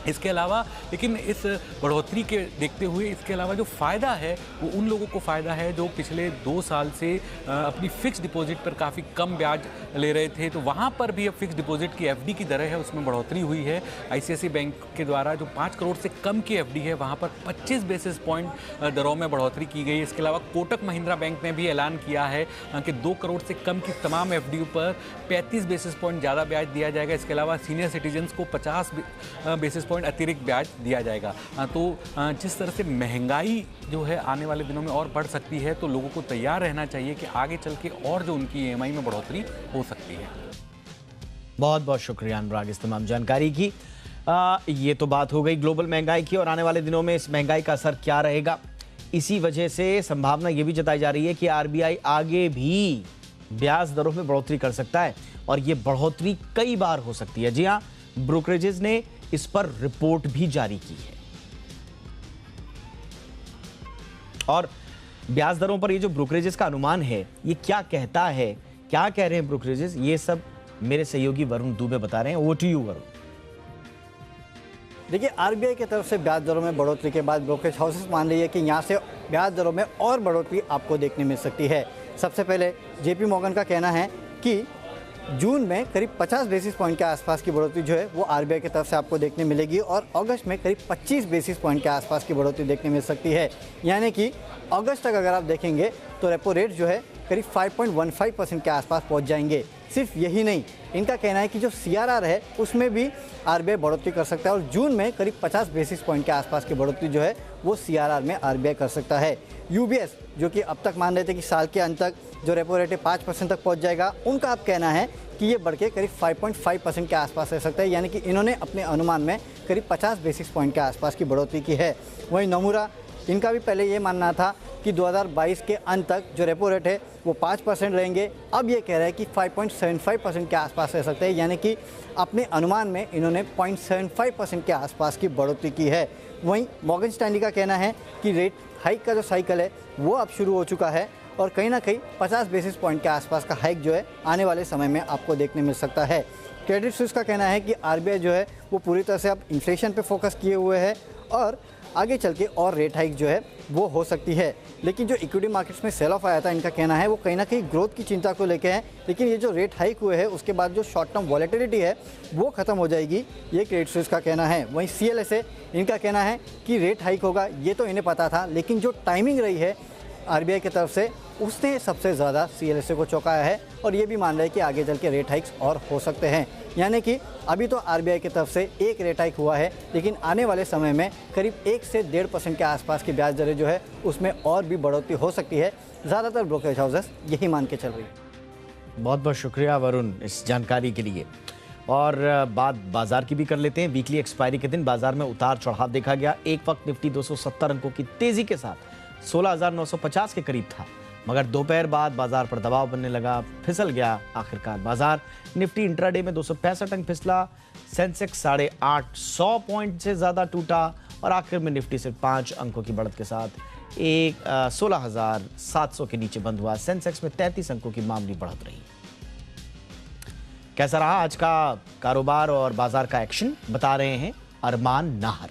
इसके अलावा लेकिन इस बढ़ोतरी के देखते हुए इसके अलावा जो फ़ायदा है वो उन लोगों को फ़ायदा है जो पिछले 2 साल से अपनी फ़िक्स डिपॉजिट पर काफ़ी कम ब्याज ले रहे थे, तो वहाँ पर भी अब फिक्स डिपॉजिट की एफडी की दरें है उसमें बढ़ोतरी हुई है। आईसीआईसीआई बैंक के द्वारा जो 5 करोड़ से कम की एफडी है वहाँ पर 25 बेसिस पॉइंट दरों में बढ़ोतरी की गई है। इसके अलावा कोटक महिंद्रा बैंक ने भी ऐलान किया है कि 2 करोड़ से कम की तमाम एफडी पर 35 बेसिस पॉइंट ज़्यादा ब्याज दिया जाएगा। इसके अलावा सीनियर सिटीजन्स को 50 बेसिस पॉइंट अतिरिक्त ब्याज दिया जाएगा। तो जिस तरह से महंगाई जो है आने वाले दिनों में और बढ़ सकती है, तो लोगों को तैयार रहना चाहिए कि आगे चल के और जो उनकी ईएमआई में बढ़ोतरी हो सकती है। बहुत बहुत शुक्रिया अनुराग इस तमाम जानकारी की। ये तो बात हो गई ग्लोबल महंगाई की, और आने वाले दिनों में इस महंगाई का असर क्या रहेगा। इसी वजह से संभावना ये भी जताई जा रही है कि आरबीआई आगे भी ब्याज दरों में बढ़ोतरी कर सकता है, और ये बढ़ोतरी कई बार हो सकती है। जी हाँ, ब्रोकरेजेस ने इस पर रिपोर्ट भी जारी की है, और ब्याज दरों पर ये जो ब्रोकरेजेस का अनुमान है ये क्या कहता है, क्या कह रहे हैं ब्रोकरेजेस, ये सब मेरे सहयोगी वरुण दुबे बता रहे हैं। Over to you Varun. देखिए, आरबीआई की तरफ से ब्याज दरों में बढ़ोतरी के बाद ब्रोकरेज हाउसेस मान रही है कि यहाँ से ब्याज दरों में और बढ़ोतरी आपको देखने मिल सकती है। सबसे पहले जेपी मॉर्गन का कहना है कि जून में करीब 50 बेसिस पॉइंट के आसपास की बढ़ोतरी जो है वो आरबीआई की तरफ से आपको देखने मिलेगी, और अगस्त में करीब 25 बेसिस पॉइंट के आसपास की बढ़ोतरी देखने मिल सकती है। यानी कि अगस्त तक अगर आप देखेंगे तो रेपो रेट जो है करीब 5.15% के आसपास पहुंच जाएंगे। सिर्फ यही नहीं, इनका कहना है कि जो सीआरआर है उसमें भी आरबीआई बढ़ोतरी कर सकता है, और जून में करीब 50 बेसिस पॉइंट के आसपास की बढ़ोतरी जो है वो सीआरआर में आरबीआई कर सकता है। यूबीएस जो कि अब तक मान रहे थे कि साल के अंत तक जो रेपो रेट है 5% तक पहुंच जाएगा, उनका अब कहना है कि ये बढ़ के करीब 5.5% के आसपास रह सकता है। यानी कि इन्होंने अपने अनुमान में करीब 50 बेसिस पॉइंट के आसपास की बढ़ोतरी की है। वहीं नमूरा, इनका भी पहले ये मानना था कि कि 2022 के अंत तक जो रेपो रेट है वो 5% रहेंगे। अब ये कह रहे हैं कि 5.75% के आसपास रह सकते हैं, यानी कि अपने अनुमान में इन्होंने 0.75% के आसपास की बढ़ोतरी की है। वहीं मॉर्गन स्टैनली का कहना है कि रेट हाइक का जो साइकिल है वो अब शुरू हो चुका है और कहीं ना कहीं 50 बेसिस पॉइंट के आसपास का हाइक जो है आने वाले समय में आपको देखने मिल सकता है। क्रेडिट स्विस का कहना है कि आरबीआई जो है वो पूरी तरह से अब इन्फ्लेशन पे फोकस किए हुए है और आगे चल के और रेट हाइक जो है वो हो सकती है। लेकिन जो इक्विटी मार्केट्स में सेल ऑफ आया था, इनका कहना है वो कहीं ना कहीं ग्रोथ की चिंता को लेके है। लेकिन ये जो रेट हाइक हुए हैं उसके बाद जो शॉर्ट टर्म वॉलेटिलिटी है वो खत्म हो जाएगी, ये क्रेडिट स्विस का कहना है। वहीं CLSA इनका कहना है कि रेट हाइक होगा ये तो इन्हें पता था, लेकिन जो टाइमिंग रही है आरबीआई की तरफ से उसने सबसे ज़्यादा CLSA को चौंकाया है और ये भी मान रहे हैं कि आगे चल के रेट हाइक्स और हो सकते हैं। यानी कि अभी तो आरबीआई की तरफ से एक रेट हाइक हुआ है, लेकिन आने वाले समय में करीब 1 से 1.5% के आसपास की ब्याज दरें जो है उसमें और भी बढ़ोतरी हो सकती है। ज़्यादातर ब्रोकरेज हाउसेस यही मान के चल रही है। बहुत बहुत शुक्रिया वरुण इस जानकारी के लिए। और बात बाजार की भी कर लेते हैं। वीकली एक्सपायरी के दिन बाजार में उतार चढ़ाव देखा गया। एक वक्त निफ्टी 270 अंकों की तेजी के साथ 16,950 के करीब था, मगर दोपहर बाद बाजार पर दबाव बनने लगा, फिसल गया आखिरकार बाजार। निफ्टी इंट्राडे में 265 अंक फिसला, सेंसेक्स 850 पॉइंट से ज्यादा टूटा और आखिर में निफ्टी सिर्फ 5 अंकों की बढ़त के साथ 16,700 के नीचे बंद हुआ। सेंसेक्स में 33 अंकों की मामूली बढ़त रही। कैसा रहा आज का कारोबार और बाजार का एक्शन, बता रहे हैं अरमान नाहर।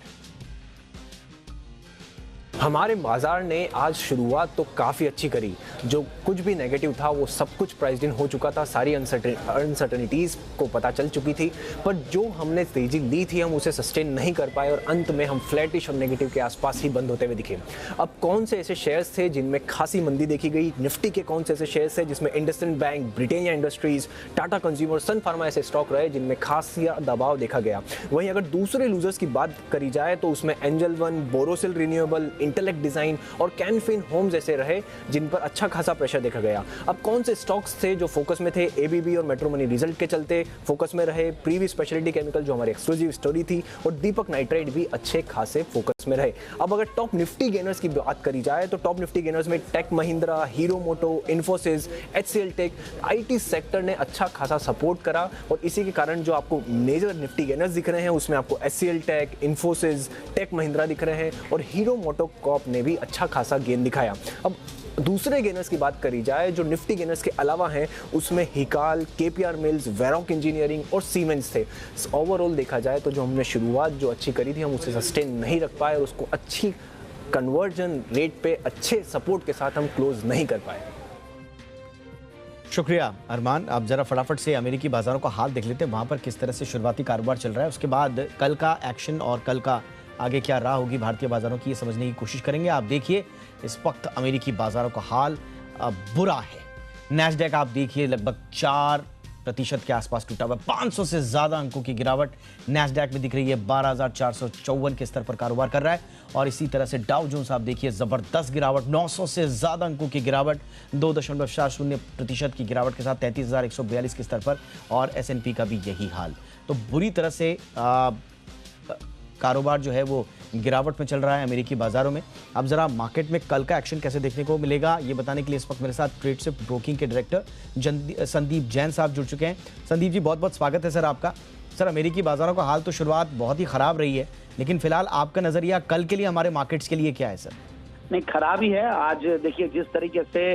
हमारे बाजार ने आज शुरुआत तो काफ़ी अच्छी करी। जो कुछ भी नेगेटिव था वो सब कुछ प्राइस्ड इन हो चुका था, सारी अनसर्टनिटीज़ को पता चल चुकी थी, पर जो हमने तेज़ी ली थी हम उसे सस्टेन नहीं कर पाए और अंत में हम फ्लैटिश और नेगेटिव के आसपास ही बंद होते हुए दिखे। अब कौन से ऐसे शेयर्स थे जिनमें खासी मंदी देखी गई, निफ्टी के कौन से ऐसे शेयर्स थे जिसमें इंडसइंड बैंक, ब्रिटेनिया इंडस्ट्रीज़, टाटा कंज्यूमर, सन फार्मा ऐसे स्टॉक रहे जिनमें खासा दबाव देखा गया। वहीं अगर दूसरे लूजर्स की बात करी जाए तो उसमें angel one, Borosil renewable, intellect design और कैनफिन होम्स ऐसे रहे जिन पर अच्छा खासा प्रेशर देखा गया। अब कौन से स्टॉक्स थे जो फोकस में थे, एबीबी और मेट्रो मनी रिजल्ट के चलते फोकस में रहे, प्रीवी स्पेशलिटी केमिकल जो हमारी एक्सक्लूसिव स्टोरी थी और दीपक नाइट्राइट भी अच्छे खासे फोकस में रहे। अब अगर टॉप निफ्टी गेनर्स की बात करी जाए तो टॉप निफ्टी गेनर्स में Tech Mahindra, Hero Moto, Infosys, HCL Tech, IT sector ने अच्छा खासा सपोर्ट करा और इसी के कारण जो आपको मेजर निफ्टी गेनर्स दिख रहे हैं उसमें आपको HCL टेक, इन्फोसिस, टेक महिंद्रा दिख रहे हैं और हीरो मोटो कॉर्प ने भी अच्छा खासा गेन दिखाया। अब दूसरे गेनर्स की बात करी जाए जो निफ्टी गेनर्स के अलावा हैं उसमें Hikal, KPR mills, Varroc engineering और सीमेंस थे। ओवरऑल देखा जाए तो जो हमने शुरुआत जो अच्छी करी थी हम उसे सस्टेन नहीं रख पाए और उसको अच्छी कन्वर्जन रेट पे अच्छे सपोर्ट के साथ हम क्लोज नहीं कर पाए। शुक्रिया अरमान। अब जरा फटाफट से अमेरिकी बाजारों का हाल देख लेते हैं, वहां पर किस तरह से शुरुआती कारोबार चल रहा है, उसके बाद कल का एक्शन और कल का आगे क्या राह होगी भारतीय बाजारों की, ये समझने की कोशिश करेंगे। आप देखिए इस वक्त अमेरिकी बाजारों का हाल बुरा है। नैस्डैक आप देखिए लगभग 4% के आसपास टूटा हुआ, 500 से ज्यादा अंकों की गिरावट नैस्डैक में दिख रही है। 12,454 के स्तर पर कारोबार कर रहा है और इसी तरह से डाउ जोन्स आप देखिए जबरदस्त गिरावट, 900 से ज्यादा अंकों की गिरावट, 2.40% की गिरावट के साथ 33,142 के स्तर पर और S&P का भी यही हाल। तो बुरी तरह से कारोबार जो है वो गिरावट में चल रहा है अमेरिकी बाजारों में। अब जरा मार्केट में कल का एक्शन कैसे देखने को मिलेगा ये बताने के लिए इस वक्त मेरे साथ ट्रेड से ब्रोकिंग के डायरेक्टर संदीप जैन साहब जुड़ चुके हैं। संदीप जी बहुत बहुत स्वागत है सर आपका। सर अमेरिकी बाजारों का हाल तो शुरुआत बहुत ही खराब रही है, लेकिन फिलहाल आपका नजरिया कल के लिए हमारे मार्केट्स के लिए क्या है सर? नहीं, खराब ही है। आज देखिए जिस तरीके से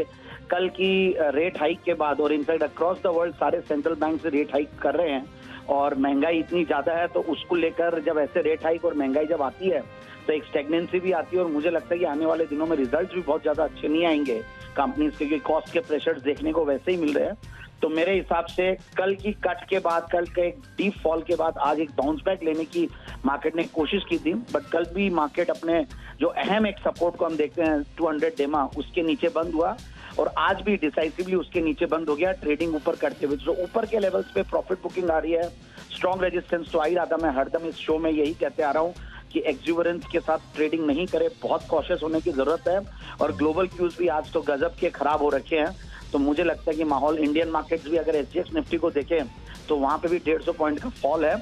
कल की रेट हाइक के बाद और इनफैक्ट अक्रॉस द वर्ल्ड सारे सेंट्रल बैंक से रेट हाइक कर रहे हैं और महंगाई इतनी ज्यादा है, तो उसको लेकर जब ऐसे रेट हाइक और महंगाई जब आती है तो एक स्टेगनेंसी भी आती है और मुझे लगता है कि आने वाले दिनों में रिजल्ट्स भी बहुत ज्यादा अच्छे नहीं आएंगे कंपनीज के, क्योंकि कॉस्ट के प्रेशर्स देखने को वैसे ही मिल रहे हैं। तो मेरे हिसाब से कल की कट के बाद, कल के एक डीप फॉल के बाद आज एक बाउंस बैक लेने की मार्केट ने कोशिश की थी, बट कल भी मार्केट अपने जो अहम एक सपोर्ट को हम देखते हैं 200 डेमा उसके नीचे बंद हुआ और आज भी डिसाइसिवली उसके नीचे बंद हो गया, ट्रेडिंग ऊपर करते हुए। जो ऊपर के लेवल्स पे प्रॉफिट बुकिंग आ रही है, स्ट्रॉन्ग रेजिस्टेंस तो आ ही रहा था। मैं हरदम इस शो में यही कहते आ रहा हूँ कि एक्सुबरेंस के साथ ट्रेडिंग नहीं करे, बहुत कॉशियस होने की जरूरत है। और ग्लोबल क्यूज भी आज तो गजब के खराब हो रखे हैं, तो मुझे लगता है कि माहौल इंडियन मार्केट्स भी अगर SGX निफ्टी को देखें तो वहां पे भी 150 पॉइंट का फॉल है।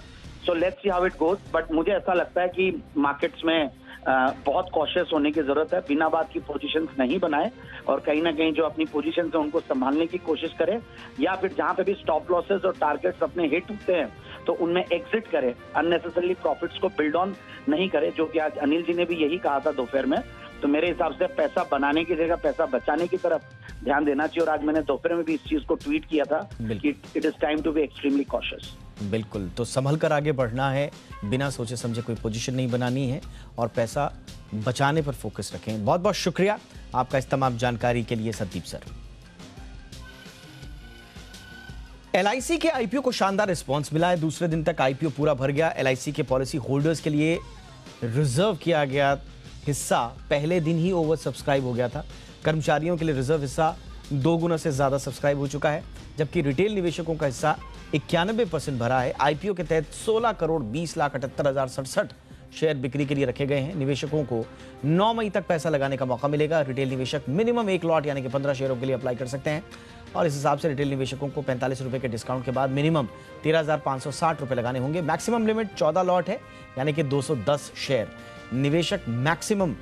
So let's see how it goes, but मुझे ऐसा लगता है कि मार्केट्स में बहुत कॉशियस होने की जरूरत है। बिना बात की पोजीशंस नहीं बनाए और कहीं ना कहीं जो अपनी पोजीशंस है उनको संभालने की कोशिश करें, या फिर जहां पे भी स्टॉप लॉसेस और टारगेट्स अपने हिट होते हैं तो उनमें एग्जिट करें, अननेसेसरली प्रॉफिट्स को बिल्ड ऑन नहीं करें, जो कि आज अनिल जी ने भी यही कहा था दोपहर में। तो मेरे हिसाब से पैसा बनाने की जगह पैसा बचाने की तरफ ध्यान देना चाहिए, और आज मैंने दोपहर में भी इस चीज को ट्वीट किया था कि it is time to be extremely cautious. बिल्कुल, तो संभल कर आगे बढ़ना है, बिना सोचे समझे कोई पोजीशन नहीं बनानी है और पैसा बचाने पर फोकस रखें। बहुत बहुत शुक्रिया आपका इस तमाम जानकारी के लिए संदीप सर। LIC के आईपीओ को शानदार रिस्पांस मिला है। दूसरे दिन तक आईपीओ पूरा भर गया। LIC के पॉलिसी होल्डर्स के लिए रिजर्व किया गया हिस्सा पहले दिन ही ओवर सब्सक्राइब हो गया था। कर्मचारियों के लिए रिजर्व हिस्सा 2 गुना से ज्यादा सब्सक्राइब हो चुका है, जबकि रिटेल निवेशकों का हिस्सा 91% भरा है। आईपीओ के तहत 16,20,78,067 शेयर बिक्री के लिए रखे गए हैं। निवेशकों को 9 मई तक पैसा लगाने का मौका मिलेगा। रिटेल निवेशक मिनिमम 1 लॉट यानी कि 15 शेयरों के लिए अप्लाई कर सकते हैं, और इस हिसाब से रिटेल निवेशकों को 45 रुपए के डिस्काउंट के बाद मिनिमम 13,560 रुपए लगाने होंगे। मैक्सिमम लिमिट 14 लॉट है यानी कि 210 शेयर। निवेशक मैक्सिमम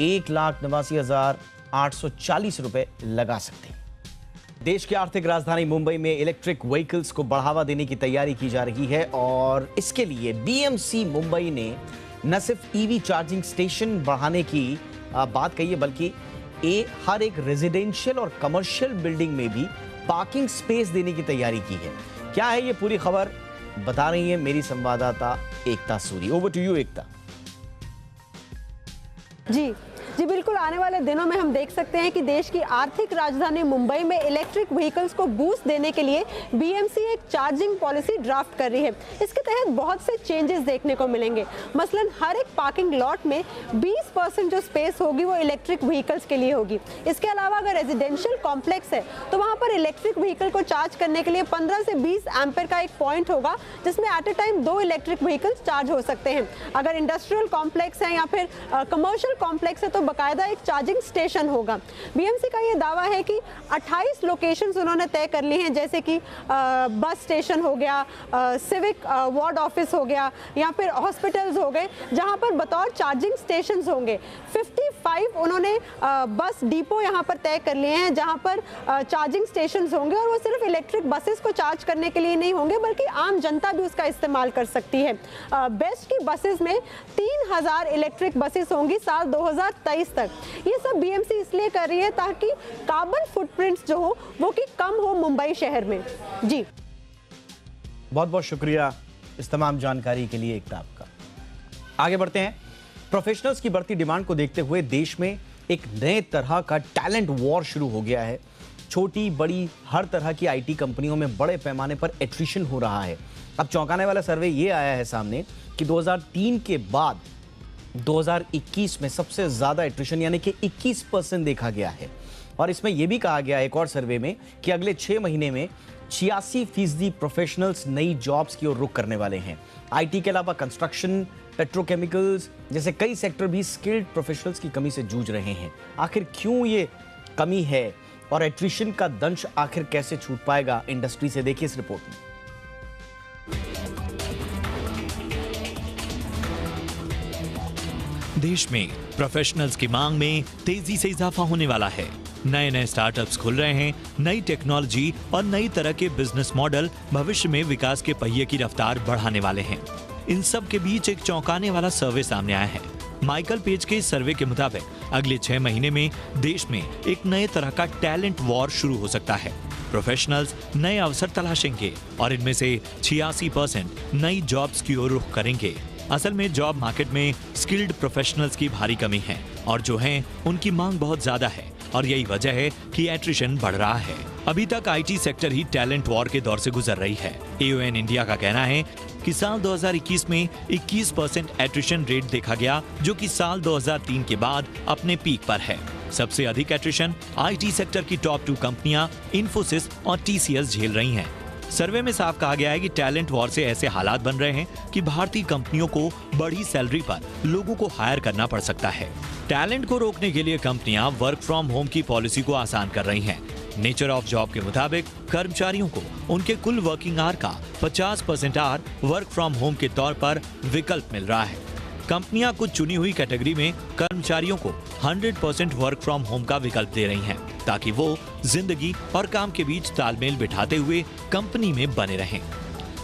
1,89,840 रुपए लगा सकते हैं। देश की आर्थिक राजधानी मुंबई में इलेक्ट्रिक व्हीकल्स को बढ़ावा देने की तैयारी की जा रही है, और इसके लिए BMC मुंबई ने न सिर्फ EV चार्जिंग स्टेशन बढ़ाने की बात कही है, बल्कि हर एक रेजिडेंशियल और कमर्शियल बिल्डिंग में भी पार्किंग स्पेस देने की तैयारी की है। क्या है ये पूरी खबर, बता रही है मेरी संवाददाता एकता सूरी। ओवर टू यू एकता। जी बिल्कुल, आने वाले दिनों में हम देख सकते हैं कि देश की आर्थिक राजधानी मुंबई में इलेक्ट्रिक व्हीकल्स को बूस्ट देने के लिए BMC एक चार्जिंग पॉलिसी ड्राफ्ट कर रही है। इसके तहत बहुत से चेंजेस देखने को मिलेंगे। मसलन हर एक पार्किंग लॉट में 20% जो स्पेस होगी वो इलेक्ट्रिक व्हीकल्स के लिए होगी। इसके अलावा अगर रेजिडेंशियल कॉम्प्लेक्स है तो वहाँ पर इलेक्ट्रिक व्हीकल को चार्ज करने के लिए 15 से 20 एम्पेयर का एक पॉइंट होगा, जिसमें at a time 2 electric vehicles charge हो सकते हैं। अगर इंडस्ट्रियल कॉम्प्लेक्स है या फिर कमर्शियल कॉम्प्लेक्स है तो बकायदा एक चार्जिंग स्टेशन होगा। BMC का ये दावा है कि 28 लोकेशंस उन्होंने तय कर ली हैं, जैसे कि बस स्टेशन हो गया, सिविक वार्ड ऑफिस हो गया, या फिर हॉस्पिटल्स हो गए, जहां पर बतौर चार्जिंग स्टेशंस होंगे। 55 उन्होंने बस डिपो यहां पर तय कर लिए हैं, जहां पर चार्जिंग स्टेशंस होंगे, और वो सिर्फ इलेक्ट्रिक बसेस को चार्ज करने के लिए नहीं होंगे बल्कि आम जनता भी उसका इस्तेमाल कर सकती है। बेस्ट की बसेस में 3000 इलेक्ट्रिक बसेस होंगी साल 2023 तक। ये सब BMC इसलिए कर रही है ताकि कार्बन फुटप्रिंट्स जो हो वो कि कम हो मुंबई शहर में। जी बहुत बहुत शुक्रिया इस तमाम जानकारी के लिए एकता आपका। आगे बढ़ते हैं। प्रोफेशनल्स की बढ़ती डिमांड को देखते हुए देश में एक नए तरह का टैलेंट वॉर शुरू हो गया है। छोटी बड़ी हर तरह की IT कंपनियों में बड़े पैमाने पर एट्रिशन हो रहा है। अब चौंकाने वाला सर्वे ये आया है सामने कि 2003 के बाद 2021 में सबसे ज्यादा एट्रिशन यानी कि 21% देखा गया है, और इसमें यह भी कहा गया है एक और सर्वे में कि अगले 6 महीने में 86% प्रोफेशनल्स नई जॉब्स की ओर रुख करने वाले हैं। IT के अलावा कंस्ट्रक्शन, पेट्रोकेमिकल्स जैसे कई सेक्टर भी स्किल्ड प्रोफेशनल्स की कमी से जूझ रहे हैं। आखिर क्यों ये कमी है और एट्रिशन का दंश आखिर कैसे छूट पाएगा इंडस्ट्री से, देखिए इस रिपोर्ट में। देश में प्रोफेशनल्स की मांग में तेजी से इजाफा होने वाला है। नए नए स्टार्टअप्स खुल रहे हैं। नई टेक्नोलॉजी और नई तरह के बिजनेस मॉडल भविष्य में विकास के पहिए की रफ्तार बढ़ाने वाले हैं। इन सब के बीच एक चौंकाने वाला सर्वे सामने आया है। माइकल पेज के इस सर्वे के मुताबिक अगले 6 महीने में देश में एक नए तरह का टैलेंट वॉर शुरू हो सकता है। प्रोफेशनल्स नए अवसर तलाशेंगे और इनमें से 86% नई जॉब्स की ओर रुख करेंगे। असल में जॉब मार्केट में स्किल्ड प्रोफेशनल्स की भारी कमी है, और जो हैं उनकी मांग बहुत ज्यादा है, और यही वजह है कि एट्रिशन बढ़ रहा है। अभी तक IT sector he talent war के दौर से गुजर रही है। AON इंडिया का कहना है कि साल 2021 में 21% एट्रिशन रेट देखा गया, जो कि साल 2003 के बाद अपने पीक पर है। सबसे अधिक एट्रिशन IT सेक्टर की टॉप 2 कंपनियां इन्फोसिस और TCS झेल रही हैं। सर्वे में साफ कहा गया है कि टैलेंट वॉर से ऐसे हालात बन रहे हैं कि भारतीय कंपनियों को बड़ी सैलरी पर लोगों को हायर करना पड़ सकता है। टैलेंट को रोकने के लिए कंपनियां वर्क फ्रॉम होम की पॉलिसी को आसान कर रही हैं। नेचर ऑफ जॉब के मुताबिक कर्मचारियों को उनके कुल वर्किंग आवर का 50% आवर वर्क फ्रॉम होम के तौर पर विकल्प मिल रहा है। कंपनियां कुछ चुनी हुई कैटेगरी में कर्मचारियों को 100% वर्क फ्रॉम होम का विकल्प दे रही हैं, ताकि वो जिंदगी और काम के बीच तालमेल बिठाते हुए कंपनी में बने रहें।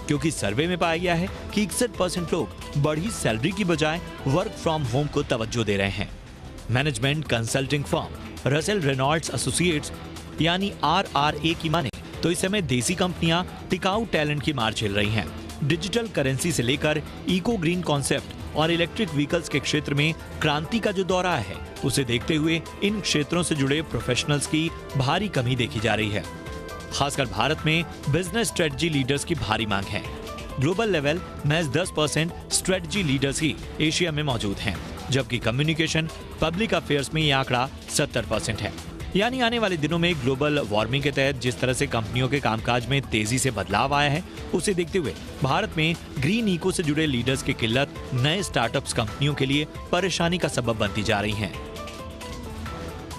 क्योंकि सर्वे में पाया गया है कि 61% लोग बढ़ी सैलरी की बजाय वर्क फ्रॉम होम को तवज्जो दे रहे हैं। Management consulting firm Russell Reynolds associates यानी RRA की माने तो इस समय देसी कंपनियां टिकाऊ टैलेंट की मार झेल रही हैं। डिजिटल करेंसी से लेकर इको ग्रीन कॉन्सेप्ट और इलेक्ट्रिक व्हीकल्स के क्षेत्र में क्रांति का जो दौर आया है, उसे देखते हुए इन क्षेत्रों से जुड़े प्रोफेशनल्स की भारी कमी देखी जा रही है। खासकर भारत में बिजनेस स्ट्रेटजी लीडर्स की भारी मांग है। ग्लोबल लेवल महज 10% स्ट्रेटजी लीडर्स ही एशिया में मौजूद हैं, जबकि कम्युनिकेशन पब्लिक अफेयर्स में यह आंकड़ा 70% है। यानी आने वाले दिनों में ग्लोबल वार्मिंग के तहत जिस तरह से कंपनियों के कामकाज में तेजी से बदलाव आया है, उसे देखते हुए भारत में ग्रीन इको से जुड़े लीडर्स की किल्लत नए स्टार्टअप्स कंपनियों के लिए परेशानी का सबब बनती जा रही है।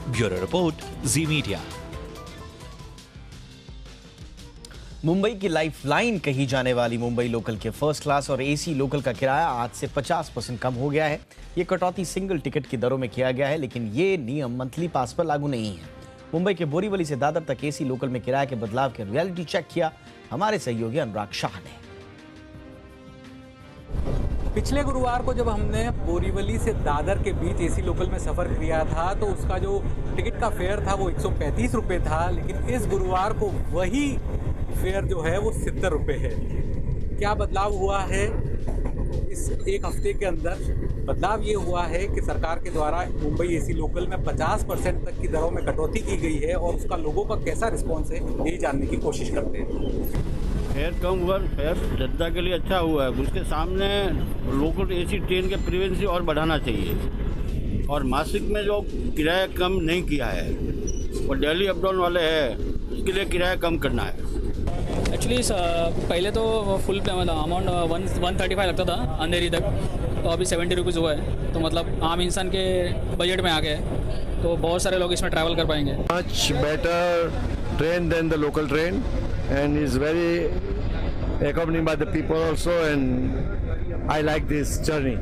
ब्यूरो रिपोर्ट, जी मीडिया। मुंबई की लाइफलाइन कही जाने वाली मुंबई लोकल के फर्स्ट क्लास और AC लोकल का किराया आज से 50% कम हो गया है। ये कटौती सिंगल टिकट की दरों में किया गया है, लेकिन ये नियम मंथली पास पर लागू नहीं है। मुंबई के बोरीवली से दादर तक AC लोकल में किराए के बदलाव के रियलिटी चेक किया हमारे सहयोगी अनुराग शाह ने। पिछले गुरुवार को जब हमने बोरीवली से दादर के बीच AC लोकल में सफर किया था, तो उसका जो टिकट का फेयर था वो 135 रुपये था, लेकिन इस गुरुवार को वही फेयर जो है वो 70 रुपये है। क्या बदलाव हुआ है इस एक हफ्ते के अंदर? बदलाव ये हुआ है कि सरकार के द्वारा मुंबई AC लोकल में 50% तक की दरों में कटौती की गई है, और उसका लोगों का कैसा रिस्पॉन्स है यही जानने की कोशिश करते हैं। फेयर कम हुआ, फेयर जनता के लिए अच्छा हुआ है। उसके सामने लोकल AC ट्रेन के फ्रीक्वेंसी और बढ़ाना चाहिए, और मासिक में जो किराया कम नहीं किया है और डेली अप डाउन वाले हैं उसके लिए किराया कम करना है। एक्चुअली पहले तो फुल अमाउंट 135 लगता था अंधेरी तक, तो अभी 70 रुपीज़ हुआ है, तो मतलब आम इंसान के बजट में आ गया है, तो बहुत सारे लोग इसमें ट्रैवल कर पाएंगे। Much better train than the local train and is very accompanied by the people also, and I like this journey.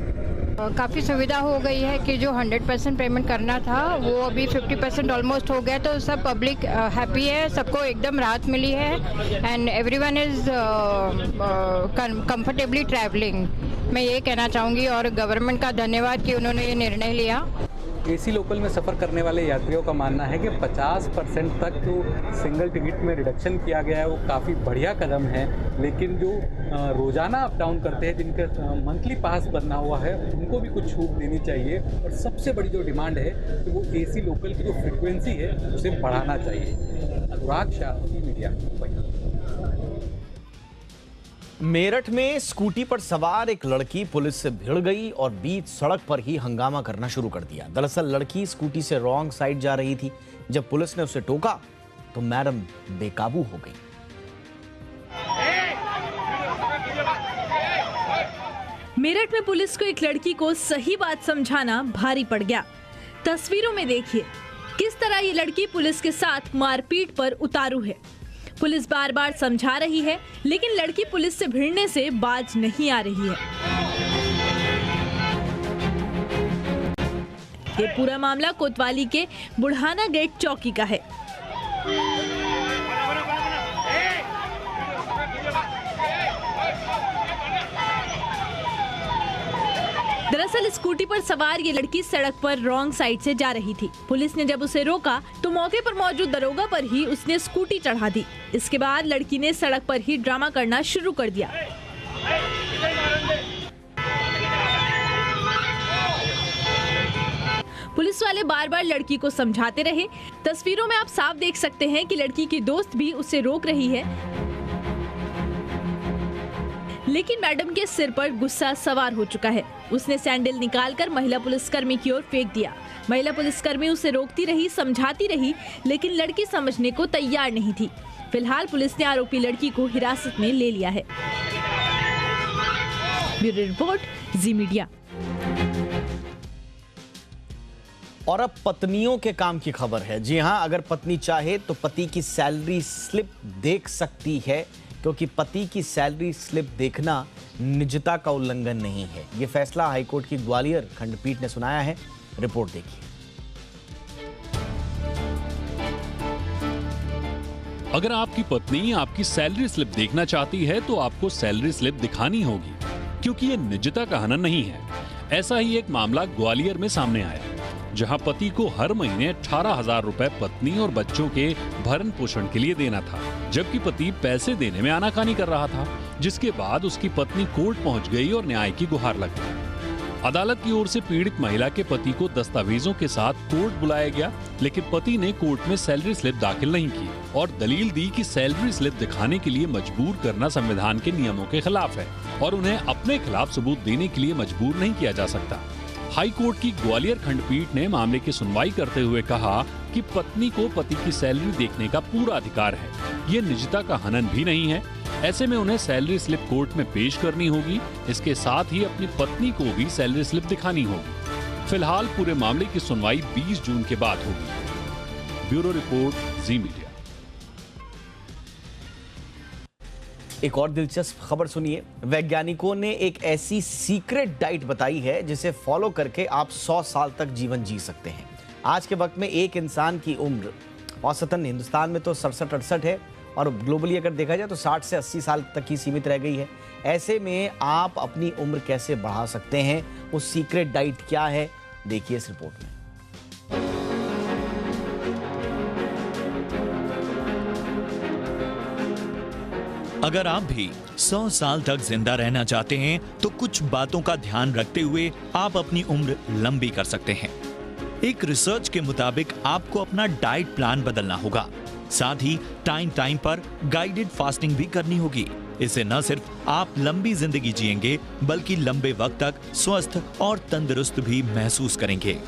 काफ़ी सुविधा हो गई है कि जो 100% पेमेंट करना था वो अभी 50% ऑलमोस्ट हो गया, तो सब पब्लिक हैप्पी है, सबको एकदम राहत मिली है and everyone is comfortably travelling. मैं ये कहना चाहूँगी, और गवर्नमेंट का धन्यवाद कि उन्होंने ये निर्णय लिया। AC लोकल में सफ़र करने वाले यात्रियों का मानना है कि 50% तक जो सिंगल टिकट में रिडक्शन किया गया है वो काफ़ी बढ़िया कदम है, लेकिन जो रोज़ाना अप डाउन करते हैं, जिनका मंथली पास बना हुआ है, उनको भी कुछ छूट देनी चाहिए। और सबसे बड़ी जो डिमांड है कि वो AC लोकल की जो फ्रिक्वेंसी है उसे बढ़ाना चाहिए। अनुराग शाह, मीडिया, मुंबई। मेरठ में स्कूटी पर सवार एक लड़की पुलिस से भिड़ गई और बीच सड़क पर ही हंगामा करना शुरू कर दिया। दरअसल लड़की स्कूटी से रॉन्ग साइड जा रही थी। जब पुलिस ने उसे टोका तो मैडम बेकाबू हो गई। मेरठ में पुलिस को एक लड़की को सही बात समझाना भारी पड़ गया। तस्वीरों में देखिए किस तरह ये लड़की पुलिस के साथ मारपीट पर उतारू है। पुलिस बार बार समझा रही है, लेकिन लड़की पुलिस से भिड़ने से बाज नहीं आ रही है। ये पूरा मामला कोतवाली के बुढ़ाना गेट चौकी का है। दरअसल स्कूटी पर सवार ये लड़की सड़क पर रॉन्ग साइड से जा रही थी। पुलिस ने जब उसे रोका तो मौके पर मौजूद दरोगा पर ही उसने स्कूटी चढ़ा दी। इसके बाद लड़की ने सड़क पर ही ड्रामा करना शुरू कर दिया। पुलिस वाले बार बार लड़की को समझाते रहे। तस्वीरों में आप साफ देख सकते हैं कि लड़की की दोस्त भी उसे रोक रही है, लेकिन मैडम के सिर पर गुस्सा सवार हो चुका है। उसने सैंडल निकालकर महिला पुलिसकर्मी की ओर फेंक दिया। महिला पुलिसकर्मी उसे रोकती रही, समझाती रही, लेकिन लड़की समझने को तैयार नहीं थी। फिलहाल पुलिस ने आरोपी लड़की को हिरासत में ले लिया है। ब्यूरो रिपोर्ट, जी मीडिया। और अब पत्नियों के काम की खबर है। जी हां, अगर पत्नी चाहे तो पति की सैलरी स्लिप देख सकती है, क्योंकि पति की सैलरी स्लिप देखना निजता का उल्लंघन नहीं है। ये फैसला हाईकोर्ट की ग्वालियर खंडपीठ ने सुनाया है। रिपोर्ट देखिए। अगर आपकी पत्नी आपकी सैलरी स्लिप देखना चाहती है तो आपको सैलरी स्लिप दिखानी होगी, क्योंकि ये निजता का हनन नहीं है। ऐसा ही एक मामला ग्वालियर में सामने आया, जहां पति को हर महीने 18,000 रुपए पत्नी और बच्चों के भरण पोषण के लिए देना था, जबकि पति पैसे देने में आनाकानी कर रहा था, जिसके बाद उसकी पत्नी कोर्ट पहुंच गई और न्याय की गुहार लगी। अदालत की ओर से पीड़ित महिला के पति को दस्तावेजों के साथ कोर्ट बुलाया गया, लेकिन पति ने कोर्ट में सैलरी स्लिप दाखिल नहीं की और दलील दी कि सैलरी स्लिप दिखाने के लिए मजबूर करना संविधान के नियमों के खिलाफ है और उन्हें अपने खिलाफ सबूत देने के लिए मजबूर नहीं किया जा सकता। हाई कोर्ट की ग्वालियर खंडपीठ ने मामले की सुनवाई करते हुए कहा कि पत्नी को पति की सैलरी देखने का पूरा अधिकार है, ये निजता का हनन भी नहीं है। ऐसे में उन्हें सैलरी स्लिप कोर्ट में पेश करनी होगी। इसके साथ ही अपनी पत्नी को भी सैलरी स्लिप दिखानी होगी। फिलहाल पूरे मामले की सुनवाई 20 जून के बाद होगी। ब्यूरो रिपोर्ट, जी मीडिया। एक और दिलचस्प खबर सुनिए। वैज्ञानिकों ने एक ऐसी सीक्रेट डाइट बताई है जिसे फॉलो करके आप 100 साल तक जीवन जी सकते हैं। आज के वक्त में एक इंसान की उम्र औसतन हिंदुस्तान में तो 67-68 है और ग्लोबली अगर देखा जाए तो 60 से 80 साल तक ही सीमित रह गई है। ऐसे में आप अपनी उम्र कैसे बढ़ा सकते हैं, वो सीक्रेट डाइट क्या है, देखिए इस रिपोर्ट में। अगर आप भी 100 साल तक जिंदा रहना चाहते हैं तो कुछ बातों का ध्यान रखते हुए आप अपनी उम्र लंबी कर सकते हैं। एक रिसर्च के मुताबिक आपको अपना डाइट प्लान बदलना होगा, साथ ही टाइम टाइम पर गाइडेड फास्टिंग भी करनी होगी। इससे न सिर्फ आप लंबी जिंदगी जिएंगे बल्कि लंबे वक्त तक स्वस्थ और तंदुरुस्त भी महसूस करेंगे।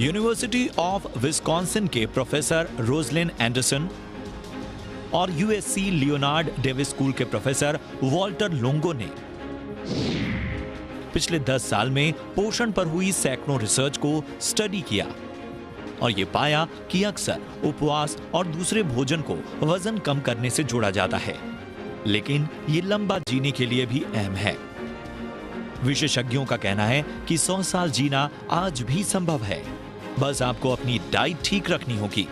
यूनिवर्सिटी ऑफ विस्कॉन्सिन के प्रोफेसर रोजलिन एंडरसन और यूएससी लियोनार्ड डेविस स्कूल के प्रोफेसर वॉल्टर लोंगो ने पिछले 10 साल में पोषण पर हुई सैकड़ों रिसर्च को स्टडी किया और ये पाया कि अक्सर उपवास और दूसरे भोजन को वजन कम करने से जोड़ा जाता है, लेकिन ये लंबा जीने के लिए भी अहम है। विशेषज्ञों का कहना है कि 100 साल जीना आज भी संभव है, बस आपको अपनी डाइट ठीक रखनी होगी।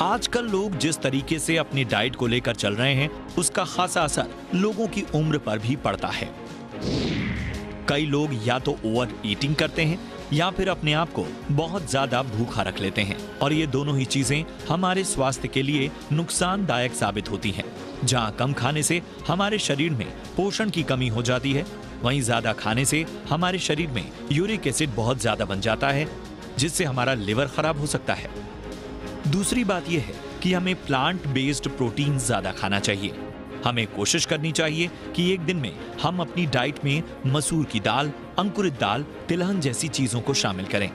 आजकल लोग जिस तरीके से अपनी डाइट को लेकर चल रहे हैं, उसका खासा असर लोगों की उम्र पर भी पड़ता है। कई लोग या तो ओवर ईटिंग करते हैं या फिर अपने आप को बहुत ज्यादा भूखा रख लेते हैं और ये दोनों ही चीजें हमारे स्वास्थ्य के लिए नुकसानदायक साबित होती हैं। जहां कम खाने से हमारे शरीर में पोषण की कमी हो जाती है, वहीं ज्यादा खाने से हमारे शरीर में यूरिक एसिड बहुत ज्यादा बन जाता है, जिससे हमारा लिवर खराब हो सकता है। दूसरी बात यह है कि हमें प्लांट बेस्ड प्रोटीन ज्यादा खाना चाहिए। हमें कोशिश करनी चाहिए कि एक दिन में हम अपनी डाइट में मसूर की दाल, अंकुरित दाल, तिलहन जैसी चीजों को शामिल करें।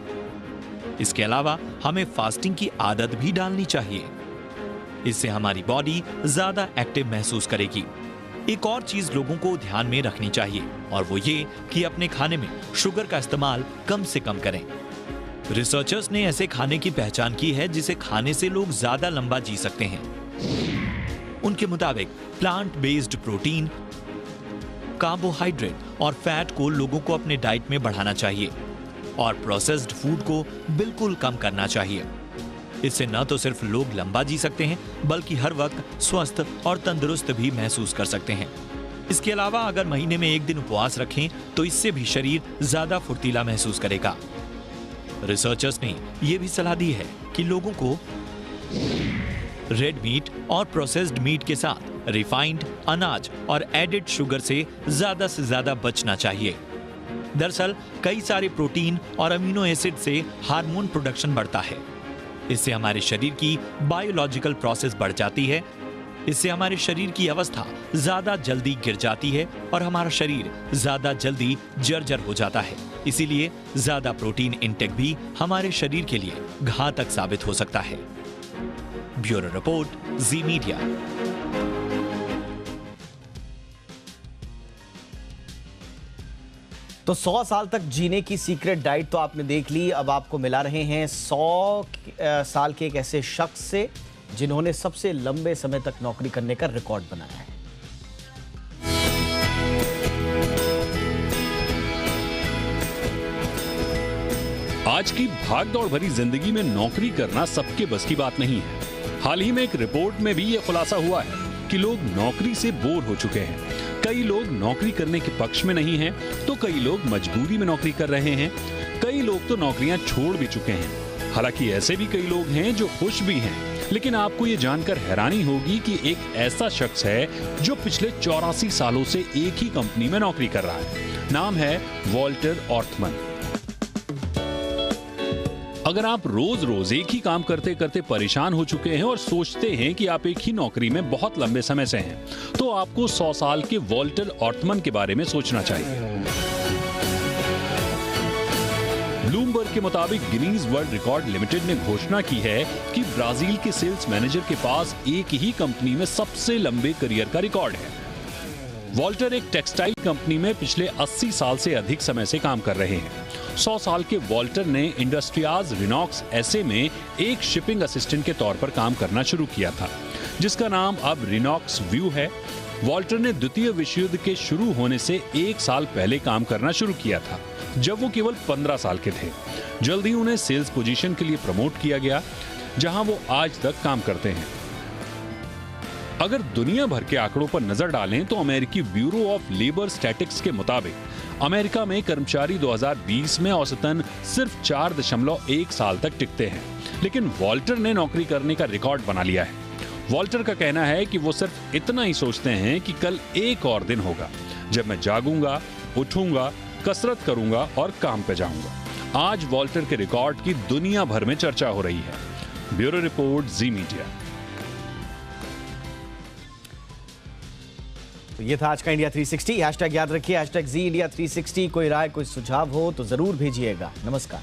इसके अलावा हमें फास्टिंग की आदत भी डालनी चाहिए। इससे हमारी बॉडी ज्यादा एक्टिव महसूस करेगी। एक और चीज लोगों को ध्यान में रखनी चाहिए और वो ये कि अपने खाने में शुगर का इस्तेमाल कम से कम करें। रिसर्चर्स ने ऐसे खाने की पहचान की है जिसे खाने से लोग ज्यादा लंबा जी सकते हैं। उनके मुताबिक प्लांट बेस्ड प्रोटीन, कार्बोहाइड्रेट और फैट को लोगों को अपने डाइट में बढ़ाना चाहिए और प्रोसेस्ड फूड को बिल्कुल कम करना चाहिए। इससे न तो सिर्फ लोग लंबा जी सकते हैं बल्कि हर वक्त स्वस्थ और तंदुरुस्त भी महसूस कर सकते हैं। इसके अलावा अगर महीने में एक दिन उपवास रखें तो इससे भी शरीर ज्यादा फुर्तीला महसूस करेगा। रिसर्चर्स ने यह भी सलाह दी है कि लोगों को रेड मीट और प्रोसेस्ड मीट के साथ रिफाइंड अनाज और एडेड शुगर से ज्यादा बचना चाहिए। दरअसल कई सारे प्रोटीन और अमीनो एसिड से हार्मोन प्रोडक्शन बढ़ता है। इससे हमारे शरीर की बायोलॉजिकल प्रोसेस बढ़ जाती है। इससे हमारे शरीर की अवस्था ज्यादा जल्दी गिर जाती है और हमारा शरीर ज्यादा जल्दी जर्जर हो जाता है। इसीलिए ज्यादा प्रोटीन इंटेक भी हमारे शरीर के लिए घातक साबित हो सकता है। ब्यूरो रिपोर्ट, जी मीडिया। तो 100 साल तक जीने की सीक्रेट डाइट तो आपने देख ली। अब आपको मिला रहे हैं 100 साल के एक ऐसे शख्स से जिन्होंने सबसे लंबे समय तक नौकरी करने का रिकॉर्ड बनाया है। आज की भागदौड़ भरी जिंदगी में नौकरी करना सबके बस की बात नहीं है। हाल ही में एक रिपोर्ट में भी ये खुलासा हुआ है कि लोग नौकरी से बोर हो चुके हैं। कई लोग नौकरी करने के पक्ष में नहीं हैं, तो कई लोग मजबूरी में नौकरी कर रहे हैं। कई लोग तो नौकरियां छोड़ भी चुके हैं। हालांकि ऐसे भी कई लोग हैं जो खुश भी हैं। लेकिन आपको ये जानकर हैरानी होगी कि एक ऐसा शख्स है जो पिछले 84 सालों से एक ही कंपनी में नौकरी कर रहा है। नाम है वॉल्टर ऑर्थमन। अगर आप रोज रोज एक ही काम करते करते परेशान हो चुके हैं और सोचते हैं कि आप एक ही नौकरी में बहुत लंबे समय से हैं, तो आपको 100 साल के वॉल्टर ऑर्थमन के बारे में सोचना चाहिए। ब्लूमबर्ग के मुताबिक गिनीज वर्ल्ड रिकॉर्ड लिमिटेड ने घोषणा की है कि ब्राजील के सेल्स मैनेजर के पास एक ही कंपनी में सबसे लंबे करियर का रिकॉर्ड है। वॉल्टर एक टेक्सटाइल कंपनी में पिछले 80 साल से अधिक समय से काम कर रहे हैं। 100 साल के वॉल्टर ने इंडस्ट्रियाज रिनॉक्स एसए में एक शिपिंग असिस्टेंट के तौर पर काम करना शुरू किया था, जिसका नाम अब रिनॉक्स व्यू है। वॉल्टर ने द्वितीय विश्व युद्ध के शुरू होने से 1 साल पहले काम करना शुरू किया था, जब वो केवल 15 साल के थे। जल्द ही उन्हें सेल्स पोजीशन के लिए प्रमोट किया गया, जहां वो आज तक काम करते हैं। अगर दुनिया भर के आंकड़ों पर नजर डालें तो अमेरिकी ब्यूरो ऑफ लेबर स्टैटिस्टिक्स के मुताबिक अमेरिका में कर्मचारी 2020 में औसतन सिर्फ 4.1 साल तक टिकते हैं, लेकिन वॉल्टर ने नौकरी करने का रिकॉर्ड बना लिया है। वॉल्टर का कहना है कि वो सिर्फ इतना ही सोचते हैं कि कल एक और दिन होगा जब मैं जागूंगा, उठूंगा, कसरत करूंगा और काम पे जाऊंगा। आज वॉल्टर के रिकॉर्ड की दुनिया भर में चर्चा हो रही है। ब्यूरो रिपोर्ट, जी मीडिया। तो ये था आज का इंडिया 360। हैशटैग याद रखिए, हैशटैग जी इंडिया 360। कोई राय, कोई सुझाव हो तो जरूर भेजिएगा। नमस्कार।